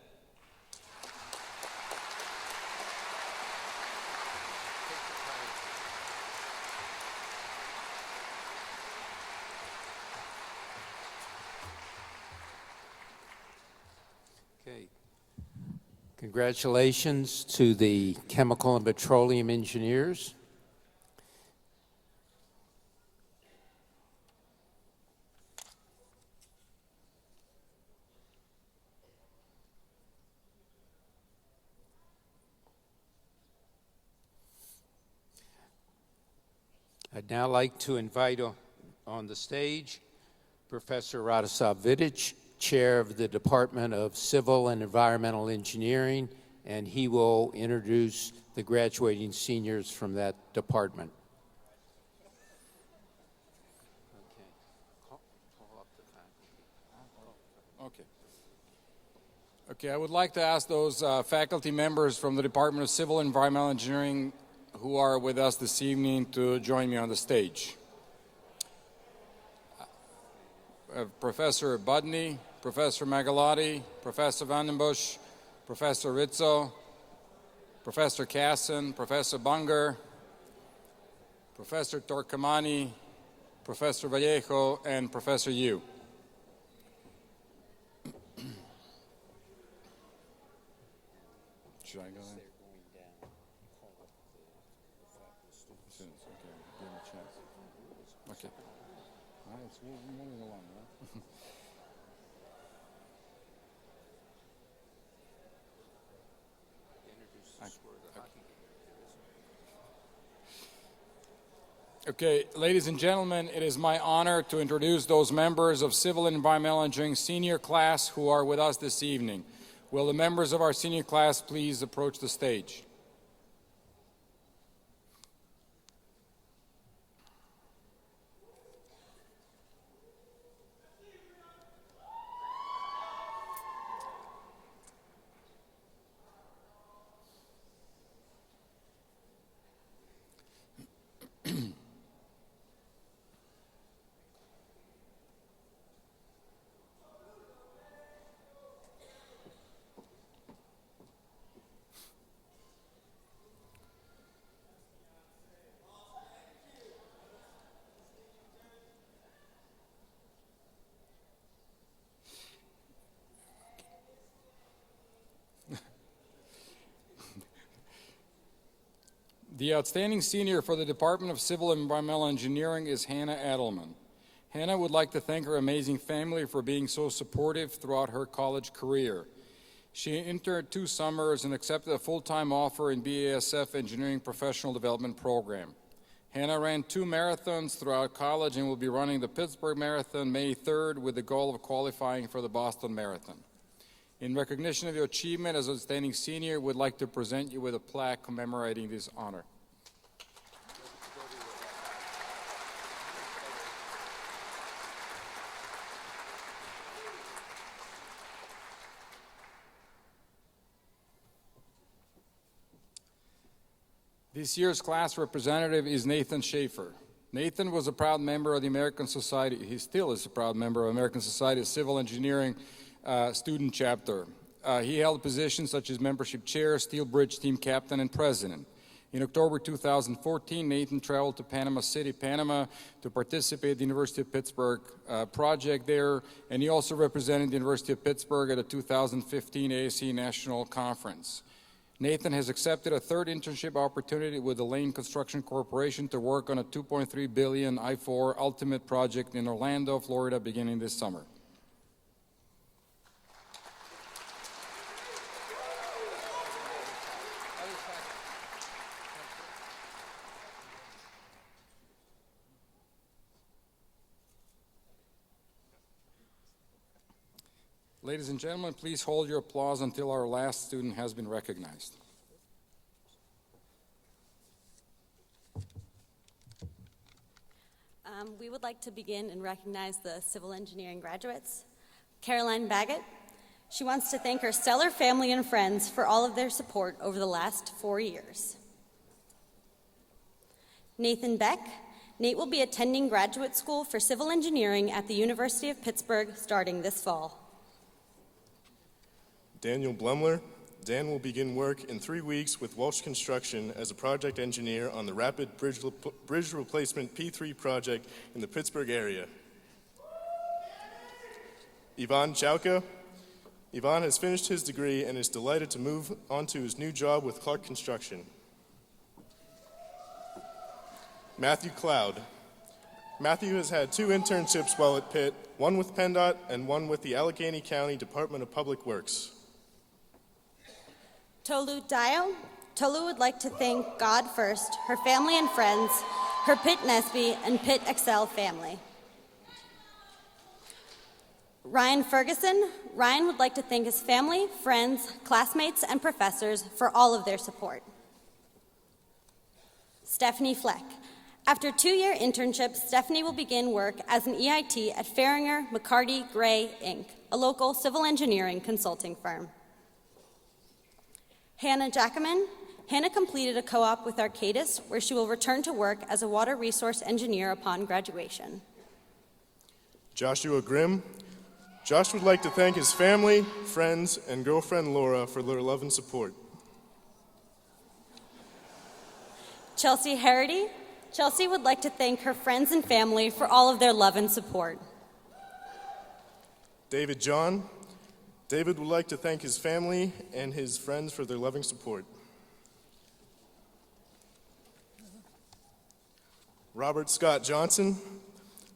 S6: Okay. Congratulations to the chemical and petroleum engineers. I'd now like to invite on the stage Professor Radoslav Vidic, chair of the Department of Civil and Environmental Engineering, and he will introduce the graduating seniors from that department.
S13: Okay, I would like to ask those faculty members from the Department of Civil and Environmental Engineering who are with us this evening to join me on the stage. Professor Budney, Professor Magalotti, Professor Vandenbush, Professor Rizzo, Professor Casson, Professor Bunger, Professor Torquemani, Professor Vallejo, and Professor Yu. Should I go there? Okay. All right, so we're moving along, right? Okay, ladies and gentlemen, it is my honor to introduce those members of Civil and Environmental Engineering senior class who are with us this evening. Will the members of our senior class please approach the stage? The outstanding senior for the Department of Civil and Environmental Engineering is Hannah Adelman. Hannah would like to thank her amazing family for being so supportive throughout her college career. She interned 2 summers and accepted a full-time offer in BASF Engineering Professional Development Program. Hannah ran 2 marathons throughout college and will be running the Pittsburgh Marathon May 3rd with the goal of qualifying for the Boston Marathon. In recognition of your achievement as outstanding senior, we'd like to present you with a plaque commemorating this honor. This year's class representative is Nathan Schaefer. Nathan was a proud member of the American Society, he still is a proud member of American Society of Civil Engineering student chapter. He held positions such as membership chair, Steel Bridge team captain, and president. In October 2014, Nathan traveled to Panama City, Panama, to participate in the University of Pittsburgh project there, and he also represented the University of Pittsburgh at the 2015 ASC National Conference. Nathan has accepted a 3rd internship opportunity with the Lane Construction Corporation to work on a $2.3 billion I-4 Ultimate project in Orlando, Florida, beginning this summer. Ladies and gentlemen, please hold your applause until our last student has been recognized.
S14: We would like to begin and recognize the civil engineering graduates. Caroline Baggett. She wants to thank her stellar family and friends for all of their support over the last 4 years. Nathan Beck. Nate will be attending graduate school for civil engineering at the University of Pittsburgh starting this fall.
S15: Daniel Blumler. Dan will begin work in 3 weeks with Walsh Construction as a project engineer on the Rapid Bridge Replacement P3 project in the Pittsburgh area. Ivan Chauka. Ivan has finished his degree and is delighted to move on to his new job with Clark Construction. Matthew Cloud. Matthew has had 2 internships while at Pitt, one with PennDOT and one with the Allegheny County Department of Public Works.
S14: Tolu Dio. Tolu would like to thank God first, her family and friends, her Pitt Nesby and Pitt Excel family. Ryan Ferguson. Ryan would like to thank his family, friends, classmates, and professors for all of their support. Stephanie Fleck. After a 2-year internship, Stephanie will begin work as an EIT at Farringer, McCarty, Gray, Inc., a local civil engineering consulting firm. Hannah Jackaman. Hannah completed a co-op with Arcadis, where she will return to work as a water resource engineer upon graduation.
S15: Joshua Grimm. Josh would like to thank his family, friends, and girlfriend Laura for their love and support.
S14: Chelsea Harity. Chelsea would like to thank her friends and family for all of their love and support.
S15: David John. David would like to thank his family and his friends for their loving support. Robert Scott Johnson.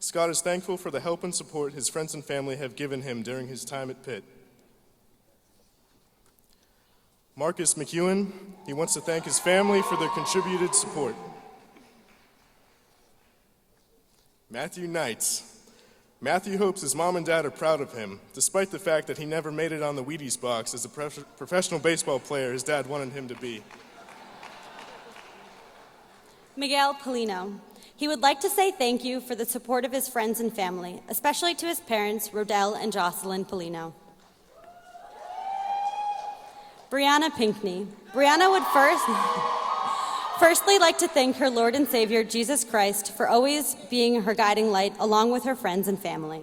S15: Scott is thankful for the help and support his friends and family have given him during his time at Pitt. Marcus McEwen. He wants to thank his family for their contributed support. Matthew Knights. Matthew hopes his mom and dad are proud of him, despite the fact that he never made it on the Wheaties box as a professional baseball player his dad wanted him to be.
S14: Miguel Polino. He would like to say thank you for the support of his friends and family, especially to his parents, Rodell and Jocelyn Polino. Brianna Pinkney. Brianna would firstly like to thank her Lord and Savior, Jesus Christ, for always being her guiding light along with her friends and family.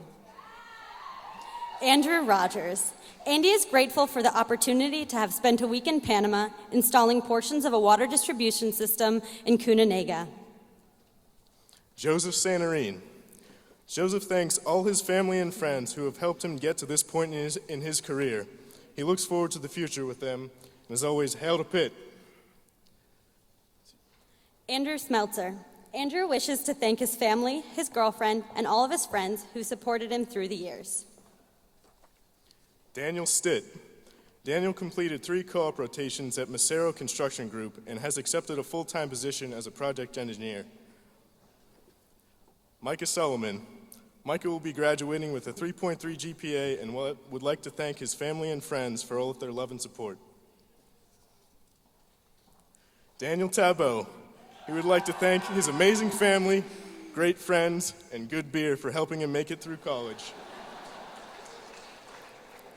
S14: Andrew Rogers. Andy is grateful for the opportunity to have spent a week in Panama installing portions of a water distribution system in Cunanega.
S15: Joseph Sanarine. Joseph thanks all his family and friends who have helped him get to this point in his career. He looks forward to the future with them, and as always, hail to Pitt.
S14: Andrew Smeltzer. Andrew wishes to thank his family, his girlfriend, and all of his friends who supported him through the years.
S15: Daniel Stitt. Daniel completed 3 co-op rotations at Macero Construction Group and has accepted a full-time position as a project engineer. Micah Solomon. Micah will be graduating with a 3.3 GPA and would like to thank his family and friends for all of their love and support. Daniel Tabot. He would like to thank his amazing family, great friends, and good beer for helping him make it through college.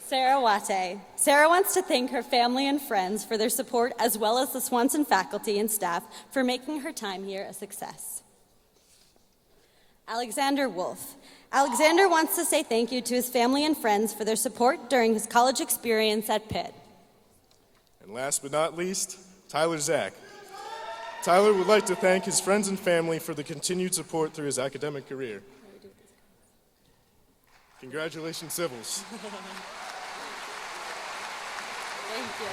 S14: Sarah Wate. Sarah wants to thank her family and friends for their support, as well as the Swanson faculty and staff for making her time here a success. Alexander Wolf. Alexander wants to say thank you to his family and friends for their support during his college experience at Pitt.
S15: And last but not least, Tyler Zach. Tyler would like to thank his friends and family for the continued support through his academic career. Congratulations, Civils.
S14: Thank you.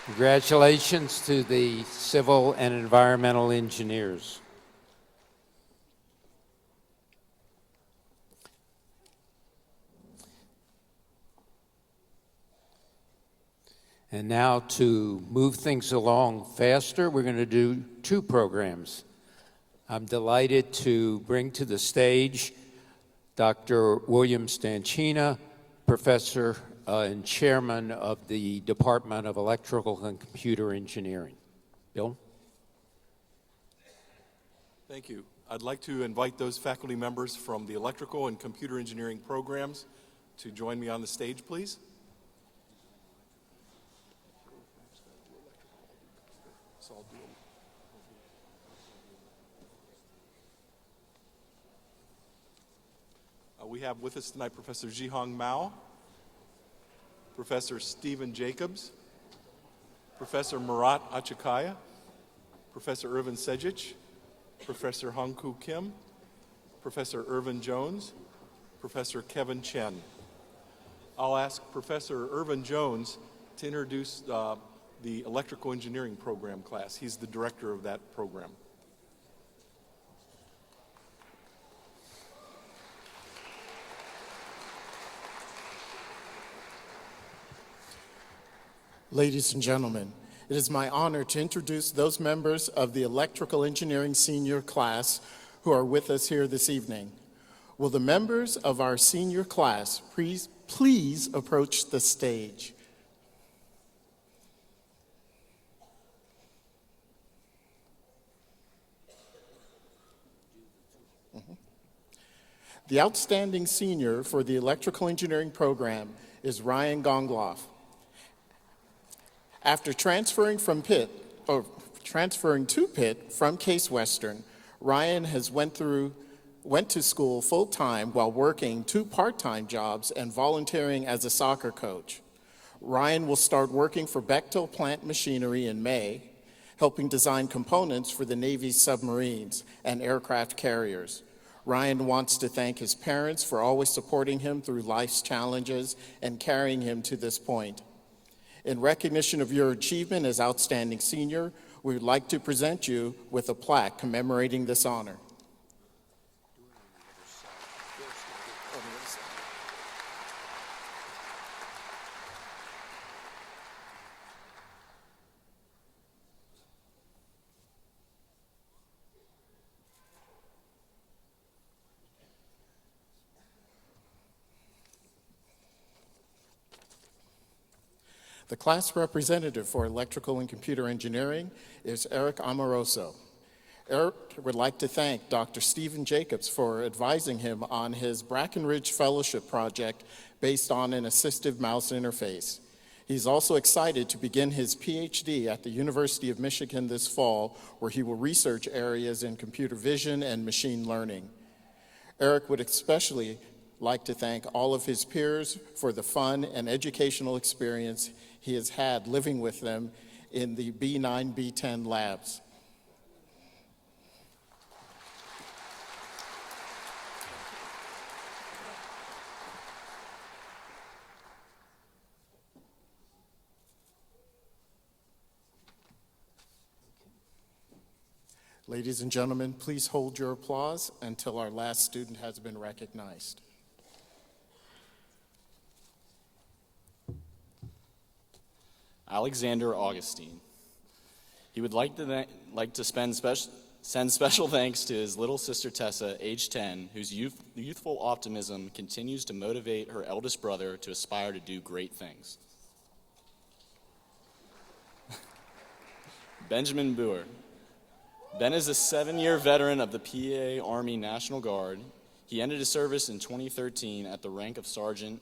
S6: Congratulations to the civil and environmental engineers. And now to move things along faster, we're going to do 2 programs. I'm delighted to bring to the stage Dr. William Stanchina, professor and chairman of the Department of Electrical and Computer Engineering. Bill?
S16: Thank you. I'd like to invite those faculty members from the electrical and computer engineering programs to join me on the stage, please. We have with us tonight Professor Zhihong Mao, Professor Stephen Jacobs, Professor Murat Achakaya, Professor Irvin Sejic, Professor Hongku Kim, Professor Irvin Jones, Professor Kevin Chen. I'll ask Professor Irvin Jones to introduce the electrical engineering program class. He's the director of that program.
S17: Ladies and gentlemen, it is my honor to introduce those members of the Electrical Engineering Senior class who are with us here this evening. Will the members of our senior class please approach the stage? The outstanding senior for the electrical engineering program is Ryan Gongloff. After transferring to Pitt from Case Western, Ryan went to school full-time while working 2 part-time jobs and volunteering as a soccer coach. Ryan will start working for Bechtel Plant Machinery in May, helping design components for the Navy's submarines and aircraft carriers. Ryan wants to thank his parents for always supporting him through life's challenges and carrying him to this point. In recognition of your achievement as outstanding senior, we would like to present you with a plaque commemorating this honor. The class representative for electrical and computer engineering is Eric Amoroso. Eric would like to thank Dr. Stephen Jacobs for advising him on his Brackenridge Fellowship project based on an assistive mouse interface. He's also excited to begin his PhD at the University of Michigan this fall, where he will research areas in computer vision and machine learning. Eric would especially like to thank all of his peers for the fun and educational experience he has had living with them in the B9, B10 labs. Ladies and gentlemen, please hold your applause until our last student has been recognized.
S18: Alexander Augustine. He would like to send special thanks to his little sister Tessa, age 10, whose youthful optimism continues to motivate her eldest brother to aspire to do great things. Benjamin Boer. Ben is a 7-year veteran of the PA Army National Guard. He ended his service in 2013 at the rank of sergeant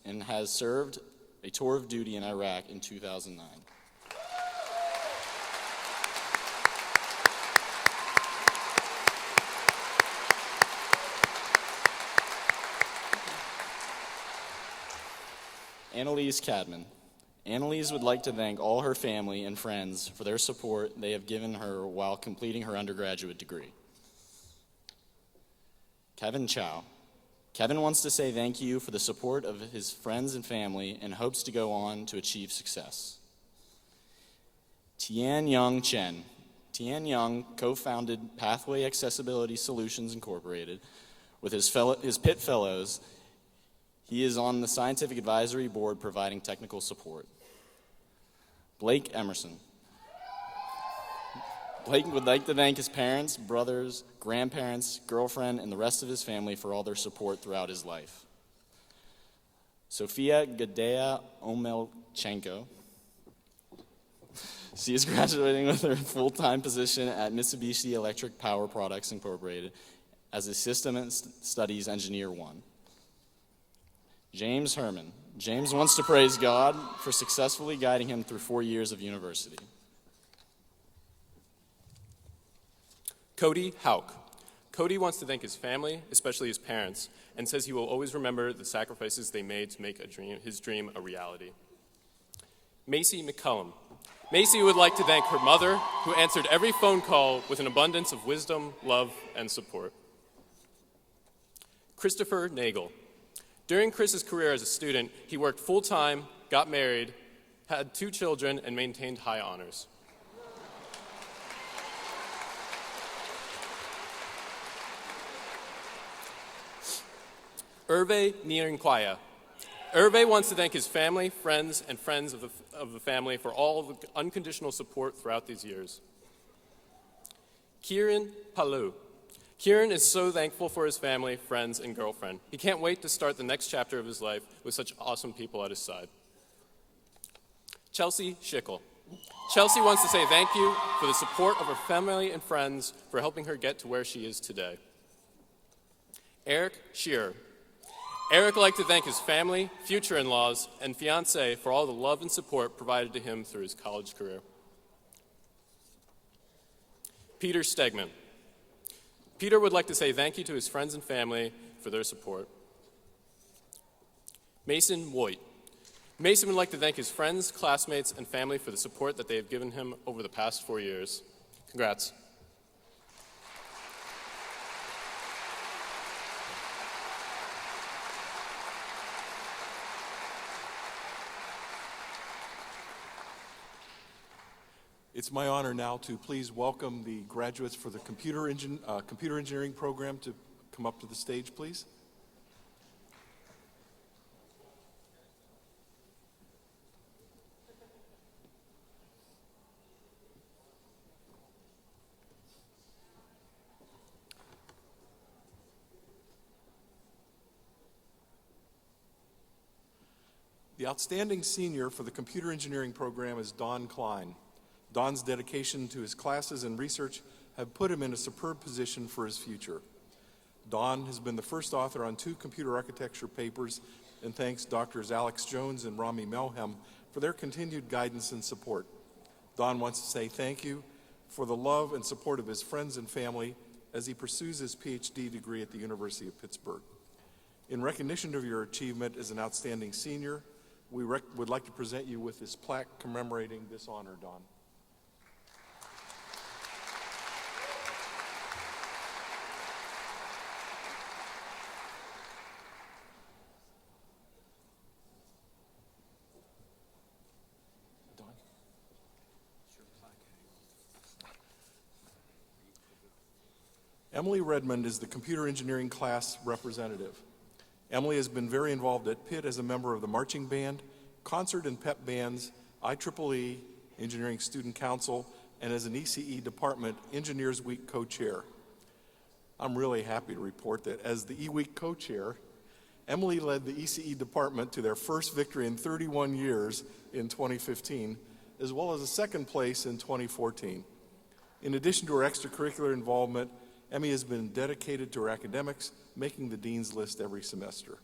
S18: and has served a tour of duty in Iraq in 2009. Annalise Cadman. Annalise would like to thank all her family and friends for their support they have given her while completing her undergraduate degree. Kevin Chow. Kevin wants to say thank you for the support of his friends and family and hopes to go on to achieve success. Tian Young Chen. Tian Young co-founded Pathway Accessibility Solutions Incorporated with his Pitt Fellows. He is on the scientific advisory board providing technical support. Blake Emerson. Blake would like to thank his parents, brothers, grandparents, girlfriend, and the rest of his family for all their support throughout his life. Sofia Gadea Omelchenko. She is graduating with her full-time position at Mitsubishi Electric Power Products Incorporated as a System Studies Engineer 1. James Herman. James wants to praise God for successfully guiding him through 4 years of university.
S19: Cody Hauk. Cody wants to thank his family, especially his parents, and says he will always remember the sacrifices they made to make his dream a reality. Macy McCullum. Macy would like to thank her mother, who answered every phone call with an abundance of wisdom, love, and support. Christopher Nagel. During Chris's career as a student, he worked full-time, got married, had 2 children, and maintained high honors. Hervé Nirinkwaya. Hervé wants to thank his family, friends, and friends of the family for all the unconditional support throughout these years. Kieran Palou. Kieran is so thankful for his family, friends, and girlfriend. He can't wait to start the next chapter of his life with such awesome people at his side. Chelsea Schickel. Chelsea wants to say thank you for the support of her family and friends for helping her get to where she is today. Eric Shearer. Eric would like to thank his family, future in-laws, and fiancé for all the love and support provided to him through his college career. Peter Stegman. Peter would like to say thank you to his friends and family for their support. Mason Voigt. Mason would like to thank his friends, classmates, and family for the support that they have given him over the past 4 years. Congrats.
S16: It's my honor now to please welcome the graduates for the computer engineering program to come up to the stage, please. The outstanding senior for the computer engineering program is Don Klein. Don's dedication to his classes and research have put him in a superb position for his future. Don has been the first author on 2 computer architecture papers, and thanks Drs. Alex Jones and Rami Melhem for their continued guidance and support. Don wants to say thank you for the love and support of his friends and family as he pursues his PhD degree at the University of Pittsburgh. In recognition of your achievement as an outstanding senior, we would like to present you with this plaque commemorating this honor, Don. Emily Redmond is the computer engineering class representative. Emily has been very involved at Pitt as a member of the marching band, concert and pep bands, IEEE, Engineering Student Council, and as an ECE Department Engineers Week co-chair. I'm really happy to report that as the E-Week co-chair, Emily led the ECE Department to their first victory in 31 years in 2015, as well as a second place in 2014. In addition to her extracurricular involvement, Emmy has been dedicated to her academics, making the Dean's List every semester.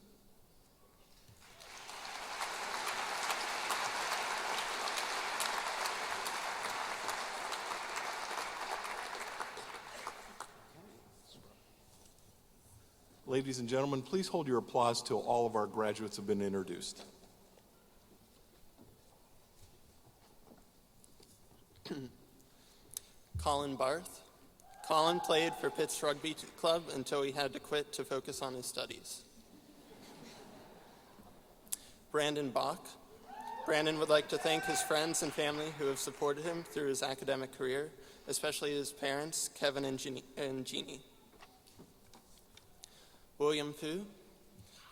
S16: Ladies and gentlemen, please hold your applause till all of our graduates have been introduced.
S20: Colin Barth. Colin played for Pitt's Rugby Club until he had to quit to focus on his studies. Brandon Bach. Brandon would like to thank his friends and family who have supported him through his academic career, especially his parents, Kevin and Jeannie. William Fu.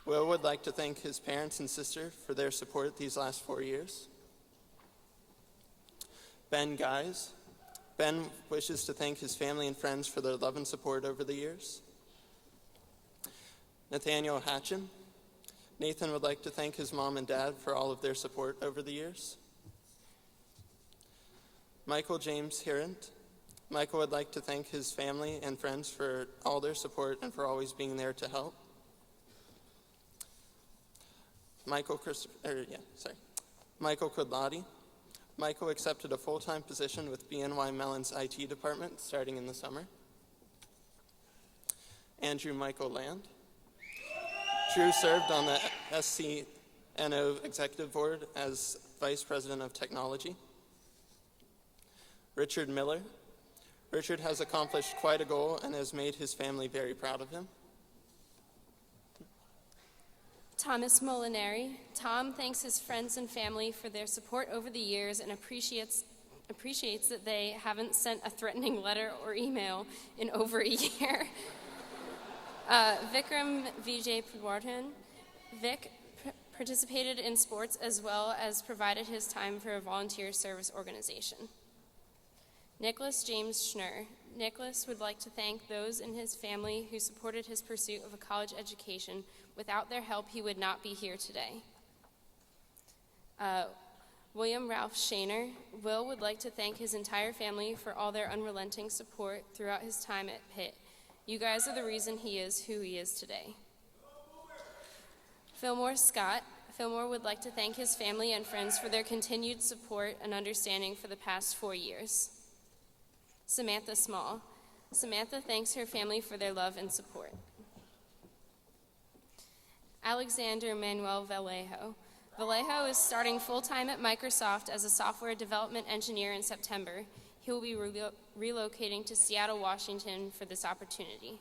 S20: Will would like to thank his parents and sister for their support these last 4 years. Ben Guys. Ben wishes to thank his family and friends for their love and support over the years. Nathaniel Hatchin. Nathan would like to thank his mom and dad for all of their support over the years. Michael James Hirant. Michael would like to thank his family and friends for all their support and for always being there to help. Michael Kudlati. Michael accepted a full-time position with BNY Mellon's IT department starting in the summer. Andrew Michael Land. Drew served on the SCNO Executive Board as Vice President of Technology. Richard Miller. Richard has accomplished quite a goal and has made his family very proud of him.
S21: Thomas Molinari. Tom thanks his friends and family for their support over the years and appreciates that they haven't sent a threatening letter or email in over a year. Vikram Vijay Pradwardhan. Vic participated in sports as well as provided his time for a volunteer service organization. Nicholas James Schnur. Nicholas would like to thank those in his family who supported his pursuit of a college education. Without their help, he would not be here today. William Ralph Shaner. Will would like to thank his entire family for all their unrelenting support throughout his time at Pitt. You guys are the reason he is who he is today. Fillmore Scott. Fillmore would like to thank his family and friends for their continued support and understanding for the past 4 years. Samantha Small. Samantha thanks her family for their love and support. Alexander Manuel Vallejo. Vallejo is starting full-time at Microsoft as a software development engineer in September. He will be relocating to Seattle, Washington for this opportunity.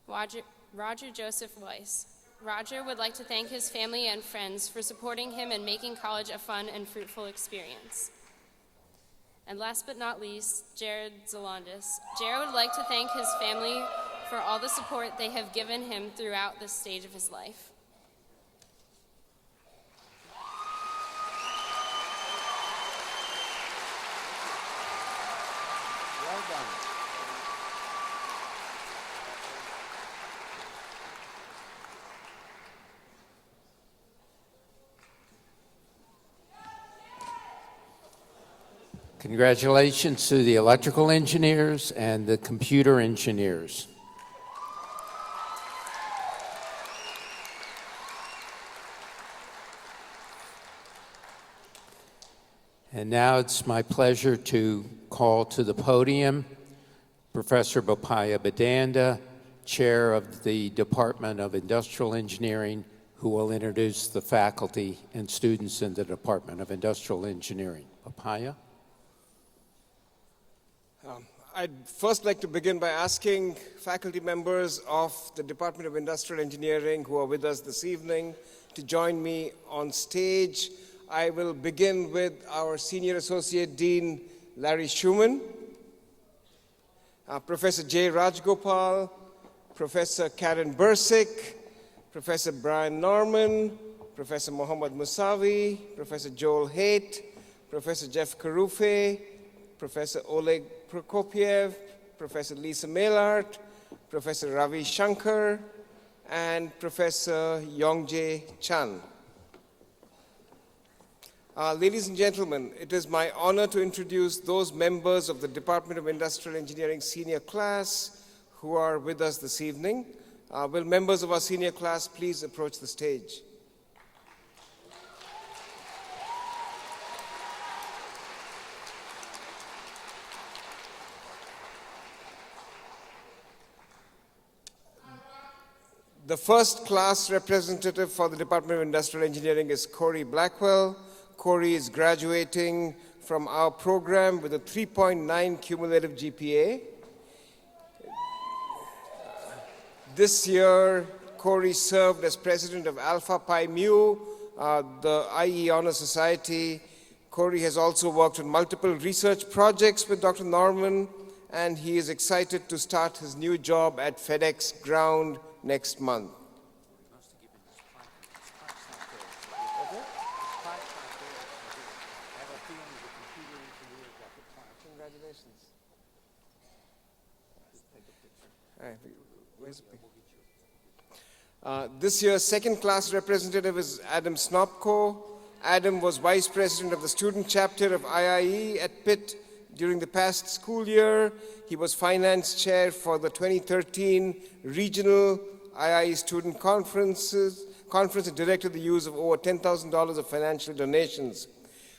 S21: Roger Joseph Weiss. Roger would like to thank his family and friends for supporting him and making college a fun and fruitful experience. And last but not least, Jared Zolandis. Jared would like to thank his family for all the support they have given him throughout this stage of his life.
S6: Well done. Congratulations to the electrical engineers and the computer engineers. And now it's my pleasure to call to the podium Professor Bopaya Badanda, Chair of the Department of Industrial Engineering, who will introduce the faculty and students in the Department of Industrial Engineering. Bopaya?
S1: I'd first like to begin by asking faculty members of the Department of Industrial Engineering who are with us this evening to join me on stage. I will begin with our Senior Associate Dean, Larry Schumann, Professor J. Rajgopal, Professor Karen Bursick, Professor Brian Norman, Professor Mohammad Musavi, Professor Joel Haight, Professor Jeff Karufe, Professor Oleg Prokopiev, Professor Lisa Maillard, Professor Ravi Shankar, and Professor Yongjae Chan. Ladies and gentlemen, it is my honor to introduce those members of the Department of Industrial Engineering senior class who are with us this evening. Will members of our senior class please approach the stage? The first class representative for the Department of Industrial Engineering is Corey Blackwell. Corey is graduating from our program with a 3.9 cumulative GPA. This year, Corey served as president of Alpha Pi Mu, the IE Honor Society. Corey has also worked on multiple research projects with Dr. Norman, and he is excited to start his new job at FedEx Ground next month. Congratulations. This year's second class representative is Adam Snopko. Adam was vice president of the student chapter of IIE at Pitt during the past school year. He was finance chair for the 2013 regional IIE student conference and directed the use of over $10,000 of financial donations.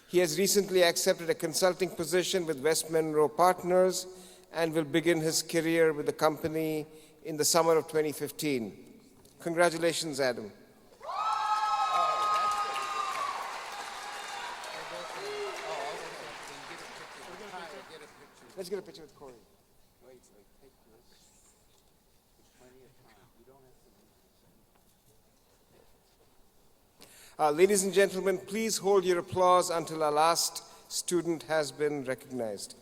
S1: He has recently accepted a consulting position with West Monroe Partners and will begin his career with the company in the summer of 2015. Congratulations, Adam. Let's get a picture with Corey. Ladies and gentlemen, please hold your applause until our last student has been recognized.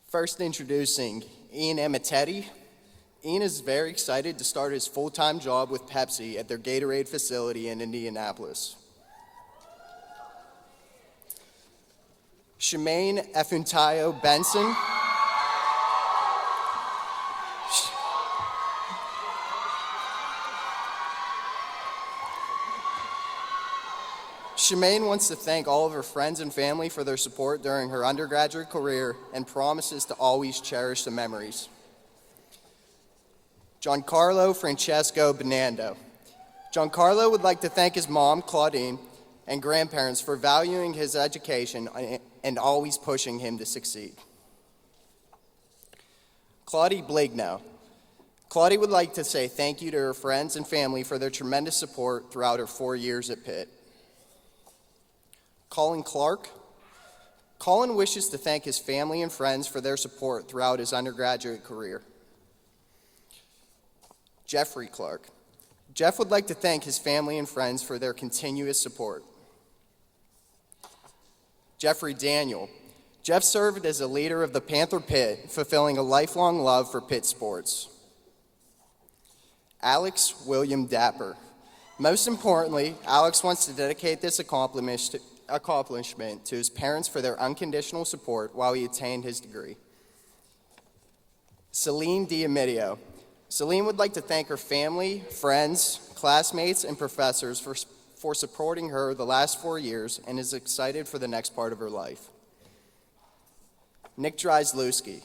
S22: First introducing Ian Amatetti,
S20: Ian is very excited to start his full-time job with Pepsi at their Gatorade facility in Indianapolis. Shemaine Efuntayo Benson. Shemaine wants to thank all of her friends and family for their support during her undergraduate career and promises to always cherish the memories. Giancarlo Francesco Benando. Giancarlo would like to thank his mom, Claudine, and grandparents for valuing his education and always pushing him to succeed. Claudie Bligno. Claudie would like to say thank you to her friends and family for their tremendous support throughout her 4 years at Pitt. Colin Clark. Colin wishes to thank his family and friends for their support throughout his undergraduate career. Jeffrey Clark. Jeff would like to thank his family and friends for their continuous support. Jeffrey Daniel. Jeff served as a leader of the Panther Pit, fulfilling a lifelong love for Pitt sports. Alex William Dapper. Most importantly, Alex wants to dedicate this accomplishment to his parents for their unconditional support while he attained his degree. Celine D'Amidio. Celine would like to thank her family, friends, classmates, and professors for supporting her the last 4 years and is excited for the next part of her life. Nick Dryzlewski.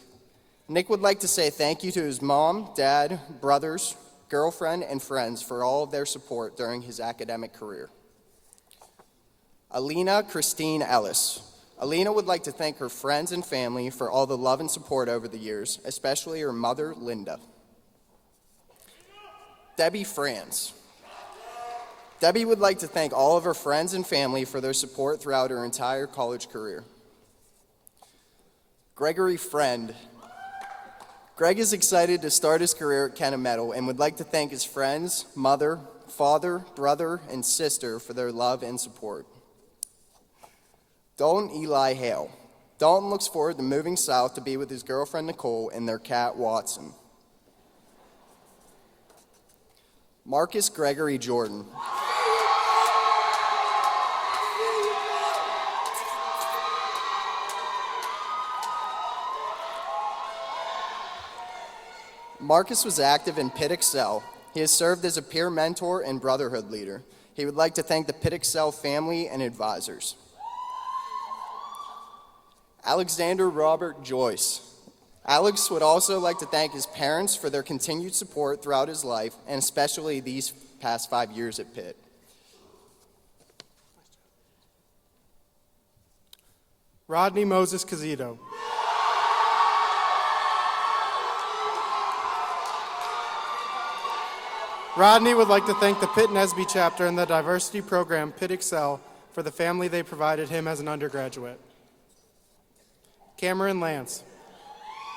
S20: Nick would like to say thank you to his mom, dad, brothers, girlfriend, and friends for all of their support during his academic career. Alina Christine Ellis. Alina would like to thank her friends and family for all the love and support over the years, especially her mother, Linda. Debbie Franz. Debbie would like to thank all of her friends and family for their support throughout her entire college career. Gregory Friend. Greg is excited to start his career at Kennemetal and would like to thank his friends, mother, father, brother, and sister for their love and support. Dalton Eli Hale. Dalton looks forward to moving south to be with his girlfriend Nicole and their cat Watson. Marcus Gregory Jordan. Marcus was active in Pitt Excel. He has served as a peer mentor and brotherhood leader. He would like to thank the Pitt Excel family and advisors. Alexander Robert Joyce. Alex would also like to thank his parents for their continued support throughout his life, and especially these past 5 years at Pitt.
S3: Rodney Moses Cazito. Rodney would like to thank the Pitt Nesby chapter and the diversity program Pitt Excel for the family they provided him as an undergraduate. Cameron Lance.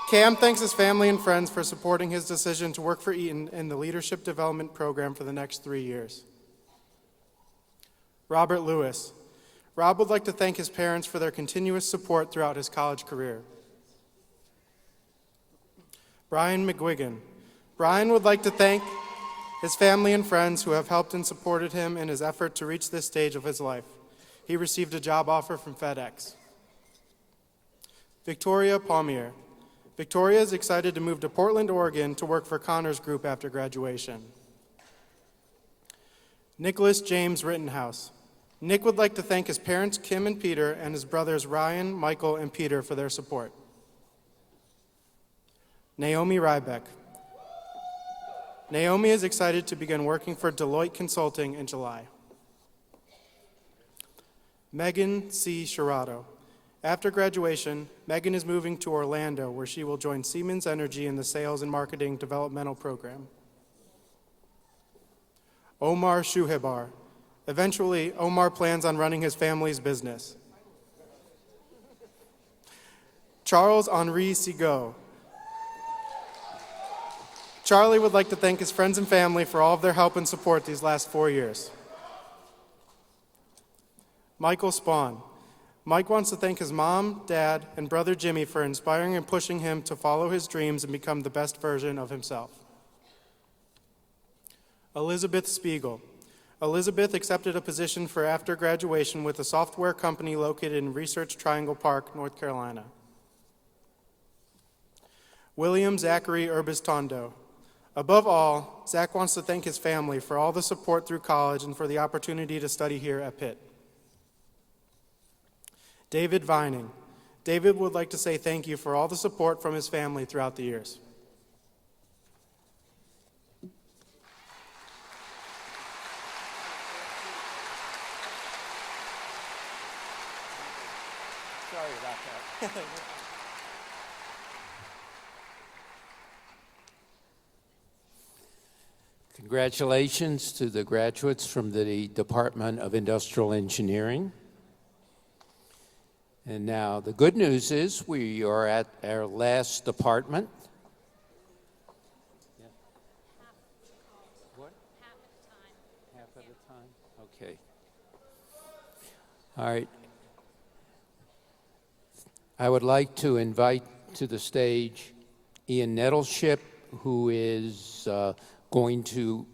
S3: Cam thanks his family and friends for supporting his decision to work for Eaton in the Leadership Development Program for the next 3 years. Robert Lewis. Rob would like to thank his parents for their continuous support throughout his college career. Brian McGuigan. Brian would like to thank his family and friends who have helped and supported him in his effort to reach this stage of his life. He received a job offer from FedEx. Victoria Palmier. Victoria is excited to move to Portland, Oregon to work for Connors Group after graduation. Nicholas James Rittenhouse. Nick would like to thank his parents, Kim and Peter, and his brothers, Ryan, Michael, and Peter, for their support. Naomi Rybeck. Naomi is excited to begin working for Deloitte Consulting in July. Megan C. Shirato. After graduation, Megan is moving to Orlando, where she will join Siemens Energy in the Sales and Marketing Developmental Program. Omar Shuhebar. Eventually, Omar plans on running his family's business. Charles Henri Sigaud. Charlie would like to thank his friends and family for all of their help and support these last 4 years. Michael Spawn. Mike wants to thank his mom, dad, and brother Jimmy for inspiring and pushing him to follow his dreams and become the best version of himself. Elizabeth Spiegel. Elizabeth accepted a position for after graduation with a software company located in Research Triangle Park, North Carolina. William Zachary Urbistondo. Above all, Zach wants to thank his family for all the support through college and for the opportunity to study here at Pitt. David Vining. David would like to say thank you for all the support from his family throughout the years.
S6: Sorry about that. Congratulations to the graduates from the Department of Industrial Engineering. And now the good news is we are at our last department. What? Half at a time. Okay. All right. I would like to invite to the stage Ian Nettleship, who is going to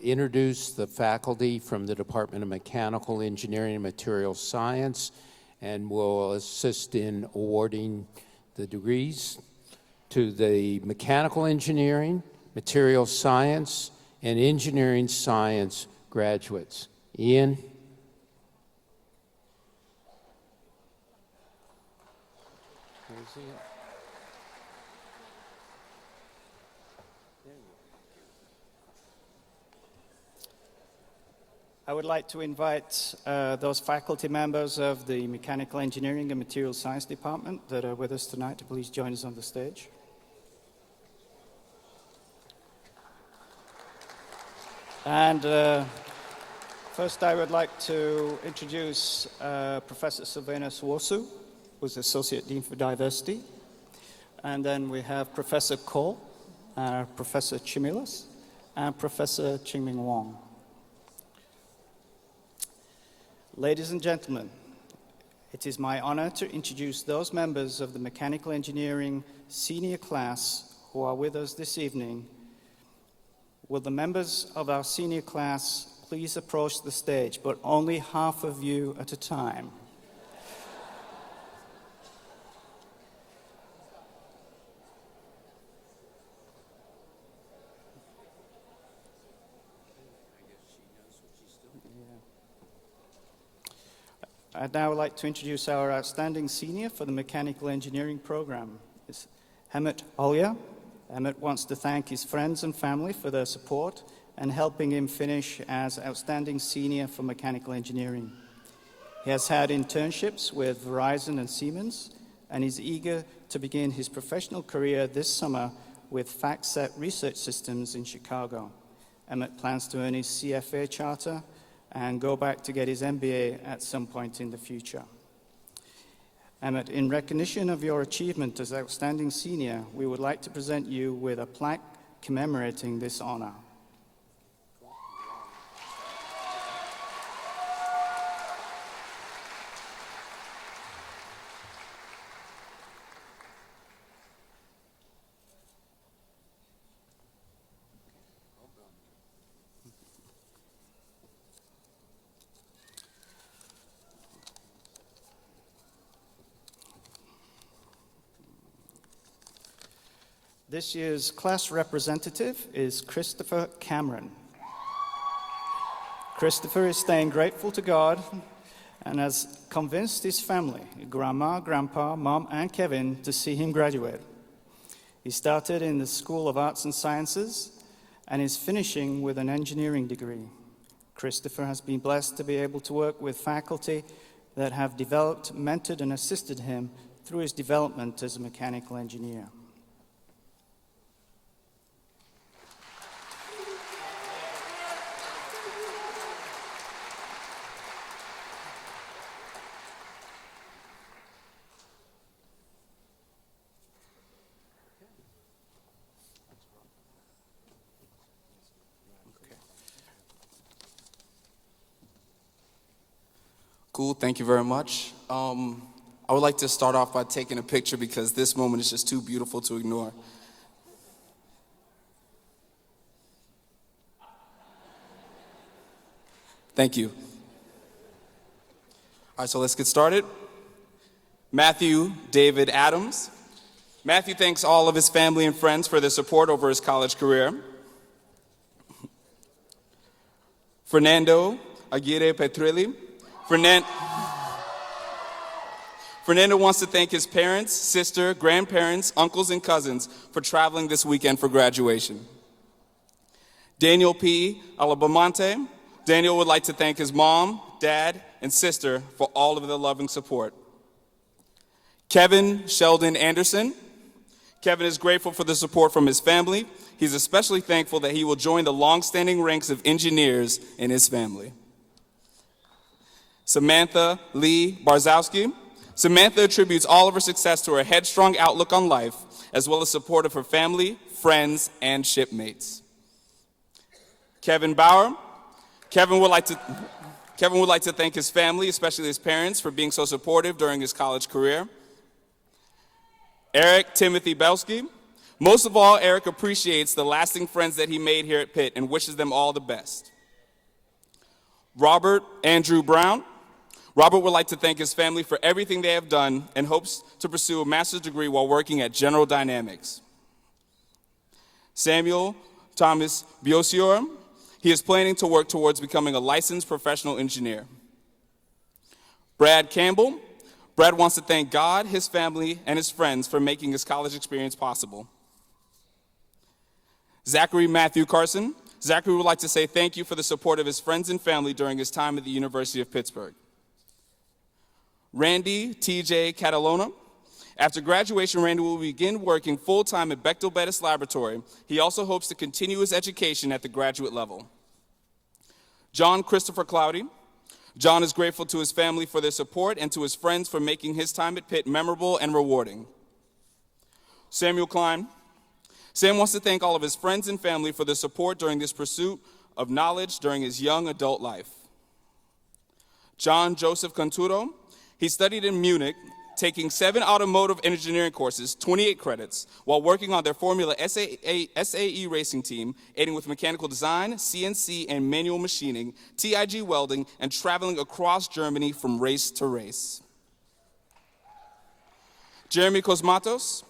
S6: introduce the faculty from the Department of Mechanical Engineering and Materials Science, and will assist in awarding the degrees to the Mechanical Engineering, Materials Science, and Engineering Science graduates. Ian? Where's he at?
S2: I would like to invite those faculty members of the Mechanical Engineering and Materials Science Department that are with us tonight to please join us on the stage. And first I would like to introduce Professor Sylvana Swarsu, who's Associate Dean for Diversity. And then we have Professor Cole, Professor Chimilas, and Professor Chingming Wong. Ladies and gentlemen, it is my honor to introduce those members of the Mechanical Engineering senior class who are with us this evening. Will the members of our senior class please approach the stage, but only half of you at a time. I'd now like to introduce our outstanding senior for the Mechanical Engineering program. It's Hemant Olya. Hemant wants to thank his friends and family for their support and helping him finish as outstanding senior for Mechanical Engineering. He has had internships with Verizon and Siemens and is eager to begin his professional career this summer with FactSet Research Systems in Chicago. Hemant plans to earn his CFA charter and go back to get his MBA at some point in the future. Hemant, in recognition of your achievement as outstanding senior, we would like to present you with a plaque commemorating this honor. This year's class representative is Christopher Cameron. Christopher is staying grateful to God and has convinced his family, Grandma, Grandpa, Mom, and Kevin, to see him graduate. He started in the School of Arts and Sciences and is finishing with an engineering degree. Christopher has been blessed to be able to work with faculty that have developed, mentored, and assisted him through his development as a mechanical engineer.
S22: Cool, thank you very much. I would like to start off by taking a picture because this moment is just too beautiful to ignore. Thank you. All right, so let's get started. Matthew David Adams. Matthew thanks all of his family and friends for their support over his college career. Fernando Aguirre Petrilli. Fernando wants to thank his parents, sister, grandparents, uncles, and cousins for traveling this weekend for graduation. Daniel P. Alabamonte. Daniel would like to thank his mom, dad, and sister for all of their loving support. Kevin Sheldon Anderson. Kevin is grateful for the support from his family. He's especially thankful that he will join the long-standing ranks of engineers in his family. Samantha Lee Barzowski. Samantha attributes all of her success to her headstrong outlook on life, as well as support of her family, friends, and shipmates. Kevin Bauer. Kevin would like to thank his family, especially his parents, for being so supportive during his college career. Eric Timothy Belsky. Most of all, Eric appreciates the lasting friends that he made here at Pitt and wishes them all the best. Robert Andrew Brown. Robert would like to thank his family for everything they have done and hopes to pursue a master's degree while working at General Dynamics. Samuel Thomas Biosior. He is planning to work towards becoming a licensed professional engineer. Brad Campbell. Brad wants to thank God, his family, and his friends for making his college experience possible. Zachary Matthew Carson. Zachary would like to say thank you for the support of his friends and family during his time at the University of Pittsburgh. Randy T.J. Catalona. After graduation, Randy will begin working full-time at Bechtel Bettis Laboratory. He also hopes to continue his education at the graduate level. John Christopher Cloudy. John is grateful to his family for their support and to his friends for making his time at Pitt memorable and rewarding. Samuel Klein. Sam wants to thank all of his friends and family for their support during this pursuit of knowledge during his young adult life. John Joseph Canturo. He studied in Munich, taking 7 automotive engineering courses, 28 credits, while working on their Formula SAE racing team, aiding with mechanical design, CNC and manual machining, TIG welding, and traveling across Germany from race to race. Jeremy Cosmatos.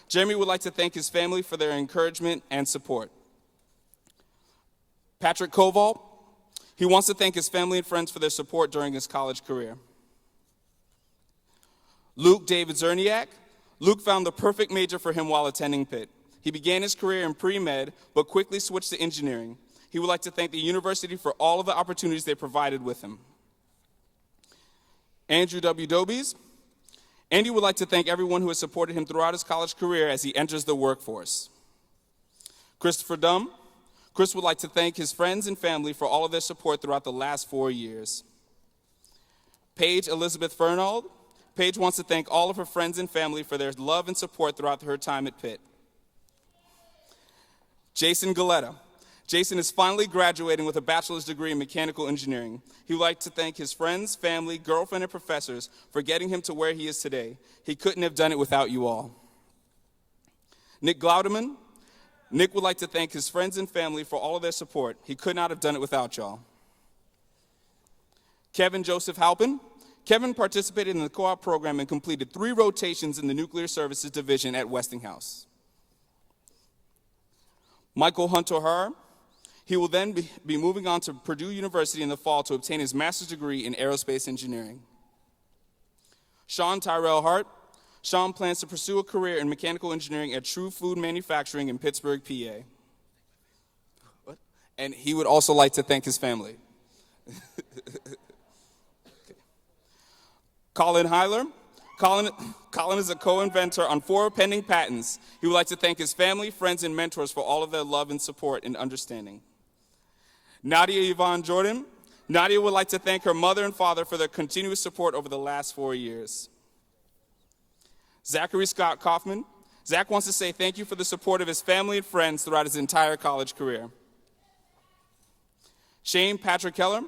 S22: Jeremy would like to thank his family for their encouragement and support. Patrick Koval. He wants to thank his family and friends for their support during his college career. Luke David Zerniak. Luke found the perfect major for him while attending Pitt. He began his career in pre-med, but quickly switched to engineering. He would like to thank the university for all of the opportunities they provided with him. Andrew W. Dobies. Andy would like to thank everyone who has supported him throughout his college career as he enters the workforce. Christopher Dumm. Chris would like to thank his friends and family for all of their support throughout the last 4 years. Paige Elizabeth Fernald. Paige wants to thank all of her friends and family for their love and support throughout her time at Pitt. Jason Galetta. Jason is finally graduating with a bachelor's degree in mechanical engineering. He would like to thank his friends, family, girlfriend, and professors for getting him to where he is today. He couldn't have done it without you all. Nick Glaudeman. Nick would like to thank his friends and family for all of their support. He could not have done it without y'all. Kevin Joseph Halpin. Kevin participated in the co-op program and completed 3 rotations in the Nuclear Services Division at Westinghouse. Michael Hunter Haar. He will then be moving on to Purdue University in the fall to obtain his master's degree in aerospace engineering. Sean Tyrell Hart. Sean plans to pursue a career in mechanical engineering at True Food Manufacturing in Pittsburgh, PA. And he would also like to thank his family. Colin Heiler. Colin is a co-inventor on 4 pending patents. He would like to thank his family, friends, and mentors for all of their love and support and understanding. Nadia Yvonne Jordan. Nadia would like to thank her mother and father for their continuous support over the last 4 years. Zachary Scott Kaufman. Zach wants to say thank you for the support of his family and friends throughout his entire college career. Shane Patrick Keller.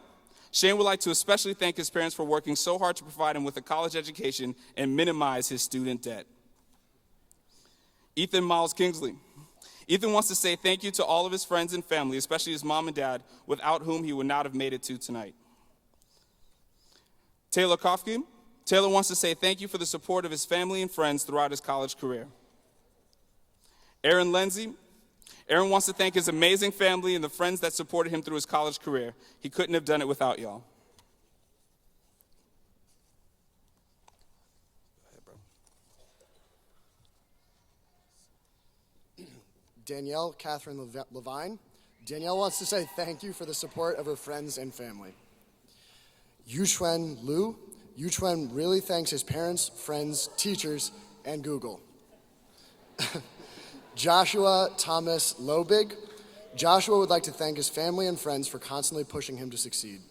S22: Shane would like to especially thank his parents for working so hard to provide him with a college education and minimize his student debt. Ethan Miles Kingsley. Ethan wants to say thank you to all of his friends and family, especially his mom and dad, without whom he would not have made it to tonight. Taylor Kofke. Taylor wants to say thank you for the support of his family and friends throughout his college career. Aaron Lindsay. Aaron wants to thank his amazing family and the friends that supported him through his college career. He couldn't have done it without y'all.
S4: Danielle Catherine Levine. Danielle wants to say thank you for the support of her friends and family. Yuchuan Liu. Yuchuan really thanks his parents, friends, teachers, and Google. Joshua Thomas Lobig. Joshua would like to thank his family and friends for constantly pushing him to succeed.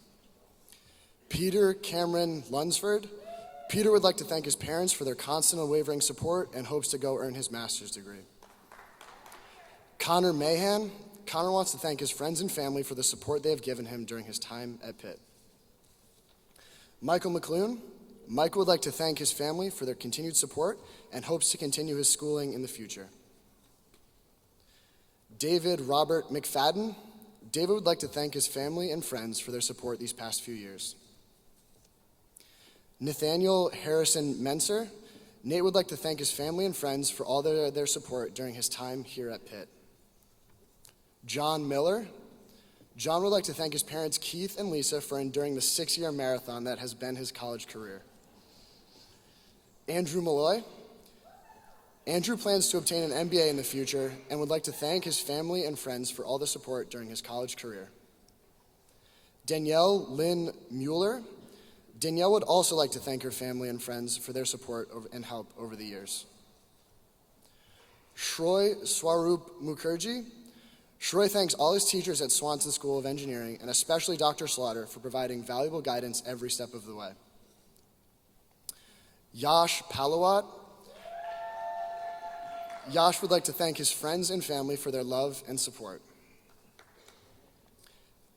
S4: Peter Cameron Lunsford. Peter would like to thank his parents for their constant unwavering support and hopes to go earn his master's degree. Connor Mahan. Connor wants to thank his friends and family for the support they have given him during his time at Pitt. Michael McClune. Michael would like to thank his family for their continued support and hopes to continue his schooling in the future. David Robert McFadden. David would like to thank his family and friends for their support these past few years. Nathaniel Harrison Menser. Nate would like to thank his family and friends for all their support during his time here at Pitt. John Miller. John would like to thank his parents Keith and Lisa for enduring the 6-year marathon that has been his college career. Andrew Malloy. Andrew plans to obtain an MBA in the future and would like to thank his family and friends for all the support during his college career. Danielle Lynn Mueller. Danielle would also like to thank her family and friends for their support and help over the years. Shroy Swaroop Mukherjee. Shroy thanks all his teachers at Swanson School of Engineering, and especially Dr. Slaughter, for providing valuable guidance every step of the way. Yash Palawat. Yash would like to thank his friends and family for their love and support.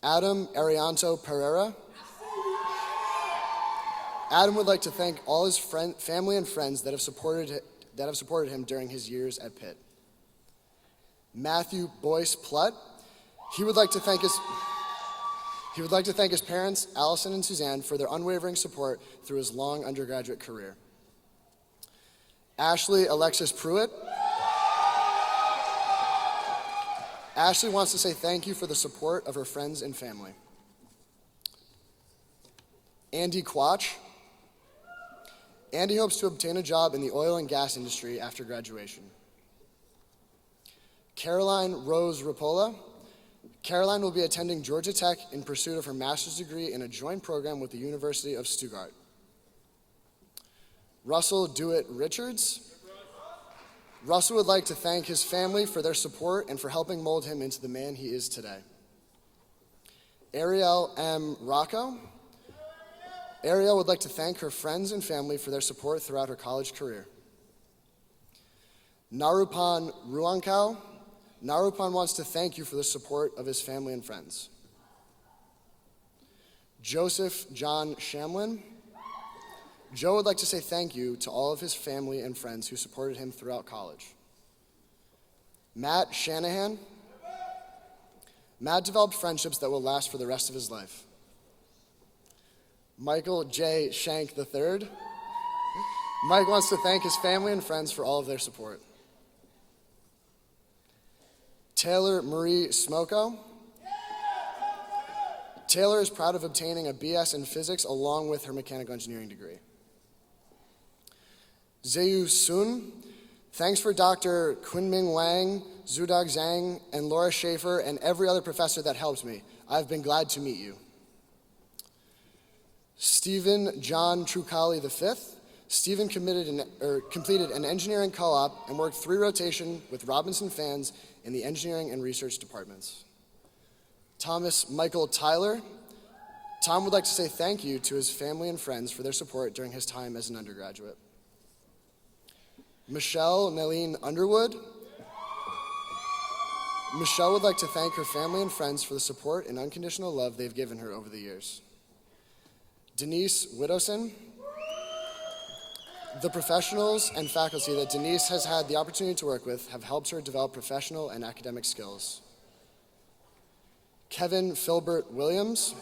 S4: Adam Arianto Pereira. Adam would like to thank all his family and friends that have supported him during his years at Pitt. Matthew Boyce Plutt. He would like to thank his parents, Allison and Suzanne, for their unwavering support through his long undergraduate career. Ashley Alexis Pruitt. Ashley wants to say thank you for the support of her friends and family. Andy Quach. Andy hopes to obtain a job in the oil and gas industry after graduation. Caroline Rose Rapola. Caroline will be attending Georgia Tech in pursuit of her master's degree in a joint program with the University of Stuttgart. Russell Dewitt Richards. Russell would like to thank his family for their support and for helping mold him into the man he is today. Ariel M. Rocco. Ariel would like to thank her friends and family for their support throughout her college career. Narupan Ruankau. Narupan wants to thank you for the support of his family and friends. Joseph John Shamlin. Joe would like to say thank you to all of his family and friends who supported him throughout college. Matt Shanahan. Matt developed friendships that will last for the rest of his life. Michael J. Shank III. Mike wants to thank his family and friends for all of their support. Taylor Marie Smoko. Taylor is proud of obtaining a BS in physics along with her mechanical engineering degree. Zeu Sun. Thanks for Dr. Kunming Wang, Zudag Zhang, and Laura Schaefer, and every other professor that helped me. I've been glad to meet you. Stephen John Trucali V. Stephen completed an engineering co-op and worked 3 rotation with Robinson Fans in the engineering and research departments. Thomas Michael Tyler. Tom would like to say thank you to his family and friends for their support during his time as an undergraduate. Michelle Naleen Underwood. Michelle would like to thank her family and friends for the support and unconditional love they've given her over the years. Denise Widowson. The professionals and faculty that Denise has had the opportunity to work with have helped her develop professional and academic skills. Kevin Filbert Williams.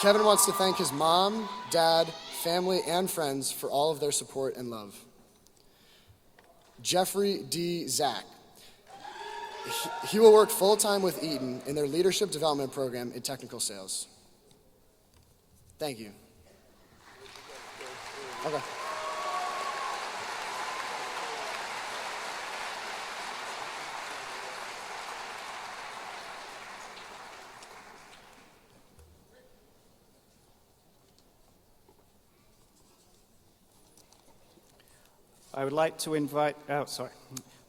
S4: Kevin wants to thank his mom, dad, family, and friends for all of their support and love. Jeffrey D. Zach. He will work full-time with Eaton in their leadership development program in technical sales. Thank you. Okay.
S2: I would like to invite,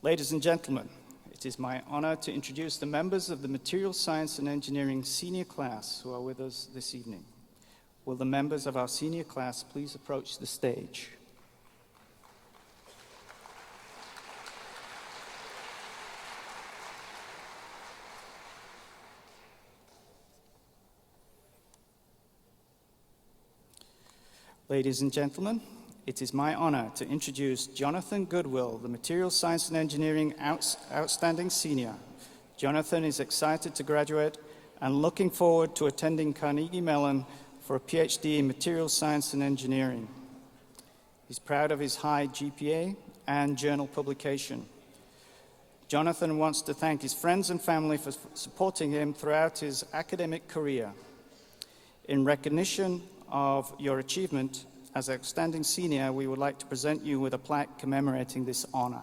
S2: ladies and gentlemen, it is my honor to introduce the members of the Material Science and Engineering senior class who are with us this evening. Will the members of our senior class please approach the stage? Ladies and gentlemen, it is my honor to introduce Jonathan Goodwill, the Material Science and Engineering Outstanding Senior. Jonathan is excited to graduate and looking forward to attending Carnegie Mellon for a PhD in Material Science and Engineering. He's proud of his high GPA and journal publication. Jonathan wants to thank his friends and family for supporting him throughout his academic career. In recognition of your achievement as outstanding senior, we would like to present you with a plaque commemorating this honor.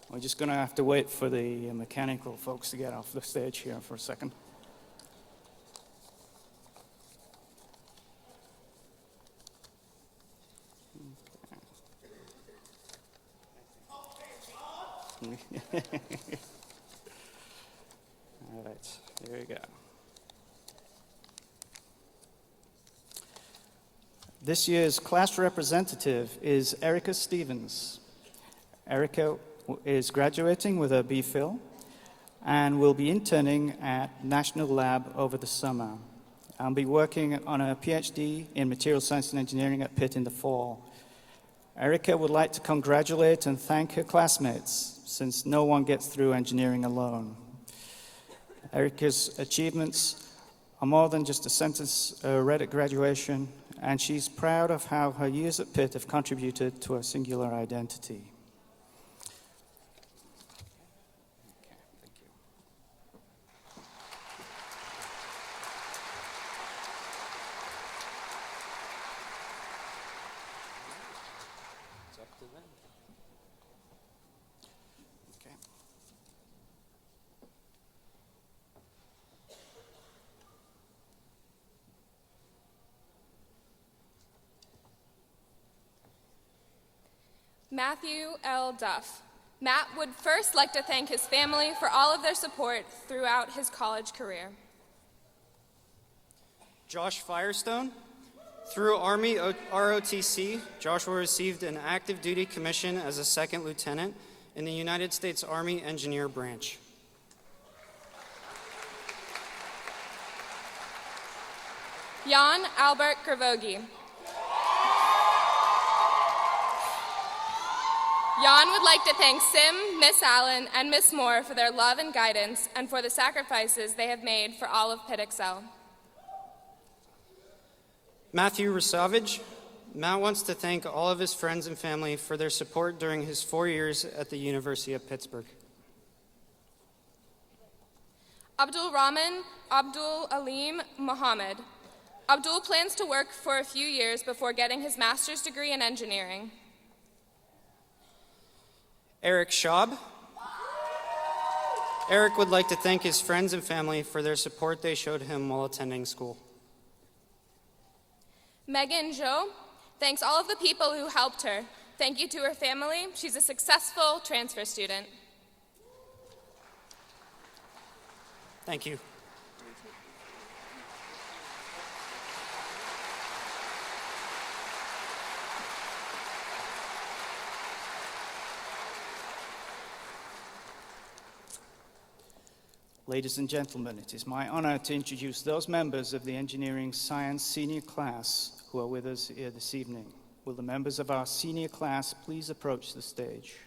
S2: We're just going to have to wait for the mechanical folks to get off the stage here for a second. Okay. All right, there we go. This year's class representative is Erica Stevens. Erica is graduating with her BPhil and will be interning at National Lab over the summer. I'll be working on a PhD in Material Science and Engineering at Pitt in the fall. Erica would like to congratulate and thank her classmates, since no one gets through engineering alone. Erica's achievements are more than just a sentence read at graduation, and she's proud of how her years at Pitt have contributed to her singular identity.
S21: Matthew L. Duff. Matt would first like to thank his family for all of their support throughout his college career.
S5: Josh Firestone. Through Army ROTC, Joshua received an active duty commission as a second lieutenant in the United States Army Engineer Branch.
S21: Jan Albert Gravogi. Jan would like to thank Sim, Miss Allen, and Miss Moore for their love and guidance and for the sacrifices they have made for all of Pitt Excel.
S5: Matthew Rusavage. Matt wants to thank all of his friends and family for their support during his 4 years at the University of Pittsburgh.
S21: Abdul Rahman Abdul Alim Mohammed. Abdul plans to work for a few years before getting his master's degree in engineering.
S5: Eric Schaub. Eric would like to thank his friends and family for their support they showed him while attending school.
S21: Megan Zhou thanks all of the people who helped her. Thank you to her family. She's a successful transfer student.
S5: Thank you.
S2: Ladies and gentlemen, it is my honor to introduce those members of the Engineering Science Senior Class who are with us here this evening. Will the members of our senior class please approach the stage?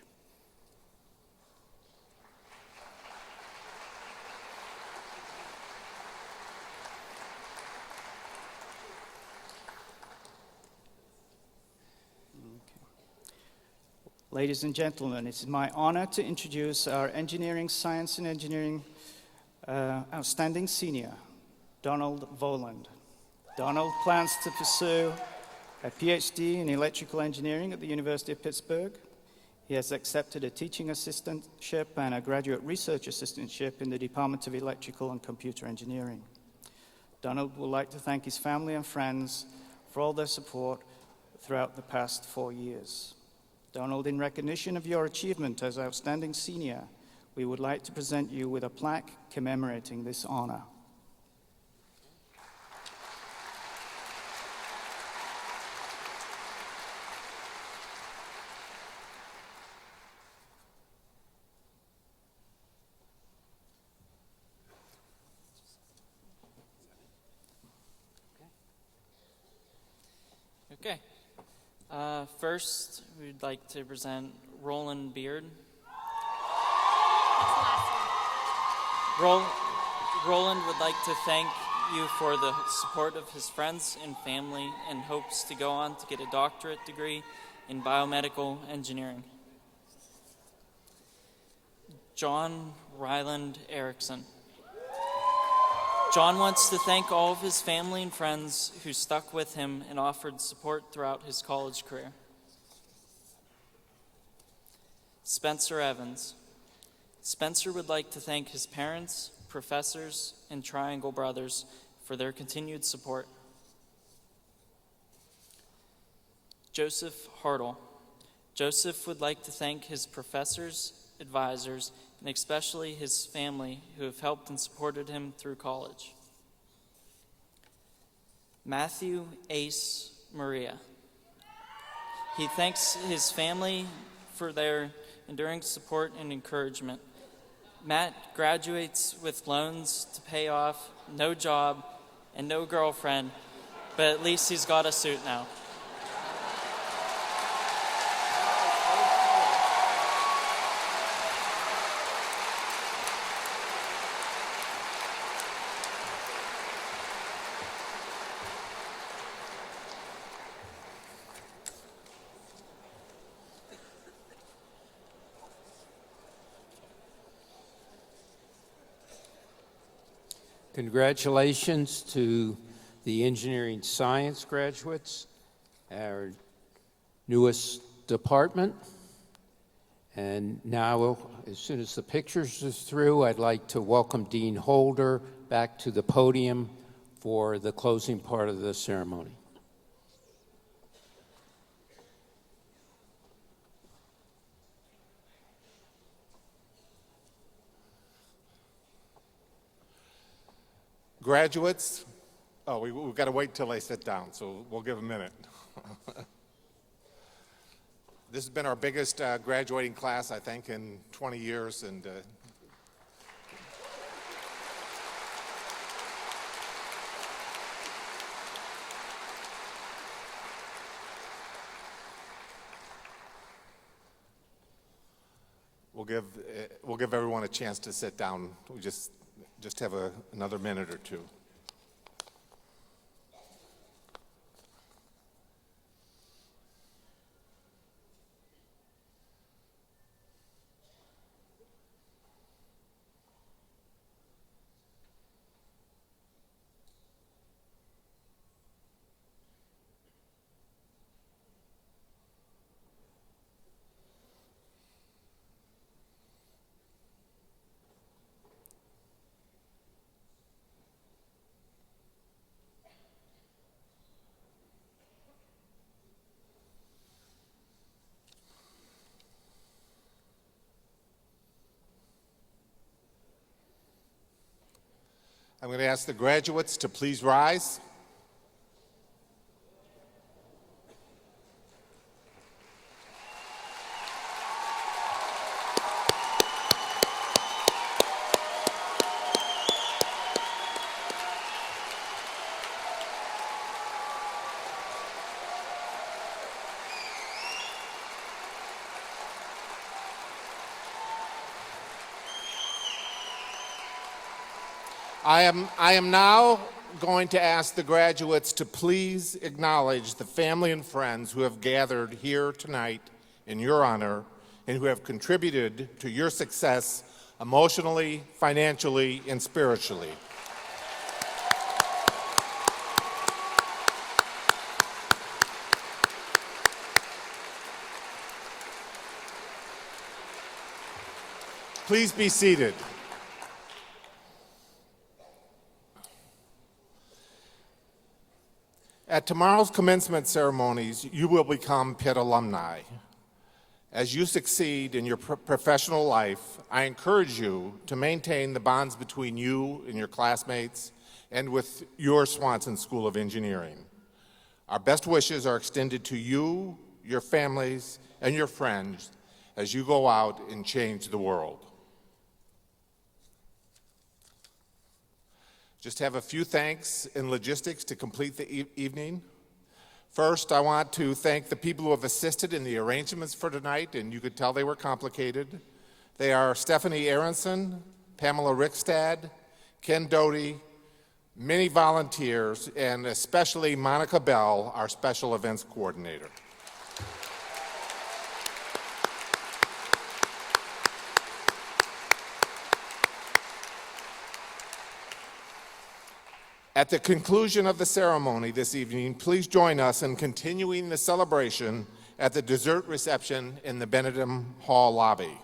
S2: Ladies and gentlemen, it is my honor to introduce our Engineering Science and Engineering Outstanding Senior, Donald Voland. Donald plans to pursue a PhD in electrical engineering at the University of Pittsburgh. He has accepted a teaching assistantship and a graduate research assistantship in the Department of Electrical and Computer Engineering. Donald would like to thank his family and friends for all their support throughout the past 4 years. Donald, in recognition of your achievement as outstanding senior, we would like to present you with a plaque commemorating this honor.
S7: Okay. First, we'd like to present Roland Beard. Roland would like to thank you for the support of his friends and family and hopes to go on to get a doctorate degree in biomedical engineering. John Ryland Erickson. John wants to thank all of his family and friends who stuck with him and offered support throughout his college career. Spencer Evans. Spencer would like to thank his parents, professors, and Triangle Brothers for their continued support. Joseph Hartle. Joseph would like to thank his professors, advisors, and especially his family who have helped and supported him through college. Matthew Ace Maria. He thanks his family for their enduring support and encouragement. Matt graduates with loans to pay off, no job, and no girlfriend, but at least he's got a suit now.
S6: Congratulations to the engineering science graduates, our newest department. And now, as soon as the pictures are through, I'd like to welcome Dean Holder back to the podium for the closing part of the ceremony.
S8: Graduates, we've got to wait until they sit down, so we'll give a minute. This has been our biggest graduating class, I think, in 20 years, and we'll give everyone a chance to sit down. We just have another minute or two. I'm going to ask the graduates to please rise. I am now going to ask the graduates to please acknowledge the family and friends who have gathered here tonight in your honor and who have contributed to your success emotionally, financially, and spiritually. Please be seated. At tomorrow's commencement ceremonies, you will become Pitt alumni. As you succeed in your professional life, I encourage you to maintain the bonds between you and your classmates and with your Swanson School of Engineering. Our best wishes are extended to you, your families, and your friends as you go out and change the world. Just have a few thanks and logistics to complete the evening. First, I want to thank the people who have assisted in the arrangements for tonight, and you could tell they were complicated. They are Stephanie Aronson, Pamela Rickstad, Ken Doty, many volunteers, and especially Monica Bell, our special events coordinator. At the conclusion of the ceremony this evening, please join us in continuing the celebration at the dessert reception in the Benedum Hall lobby.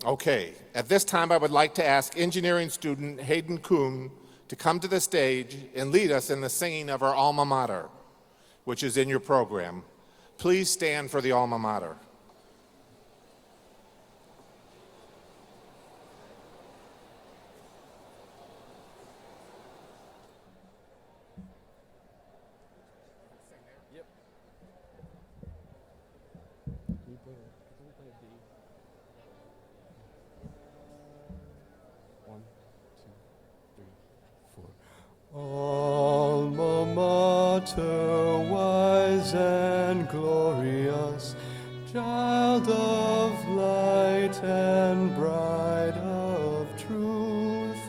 S8: Okay, at this time I would like to ask engineering student Hayden Kuhn to come to the stage and lead us in the singing of our alma mater, which is in your program. Please stand for the alma mater.
S9: Alma mater, wise and glorious, child of light and bride of truth,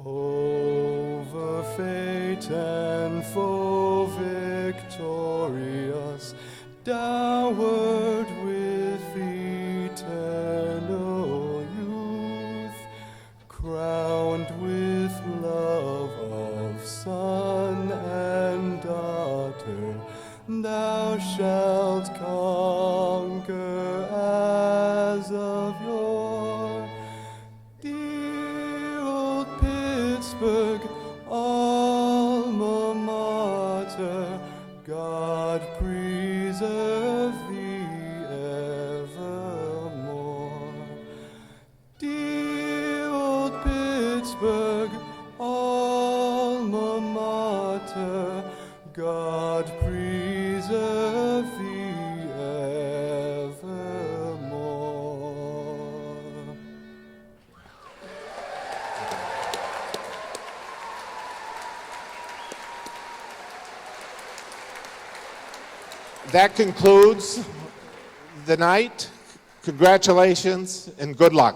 S9: over fate and foe victorious, downward with eternal youth, crowned with love of son and daughter, thou shalt conquer as of yore. Dear old Pittsburgh, alma mater, God preserve thee evermore. Dear old Pittsburgh, alma mater, God preserve thee evermore.
S8: That concludes the night. Congratulations and good luck.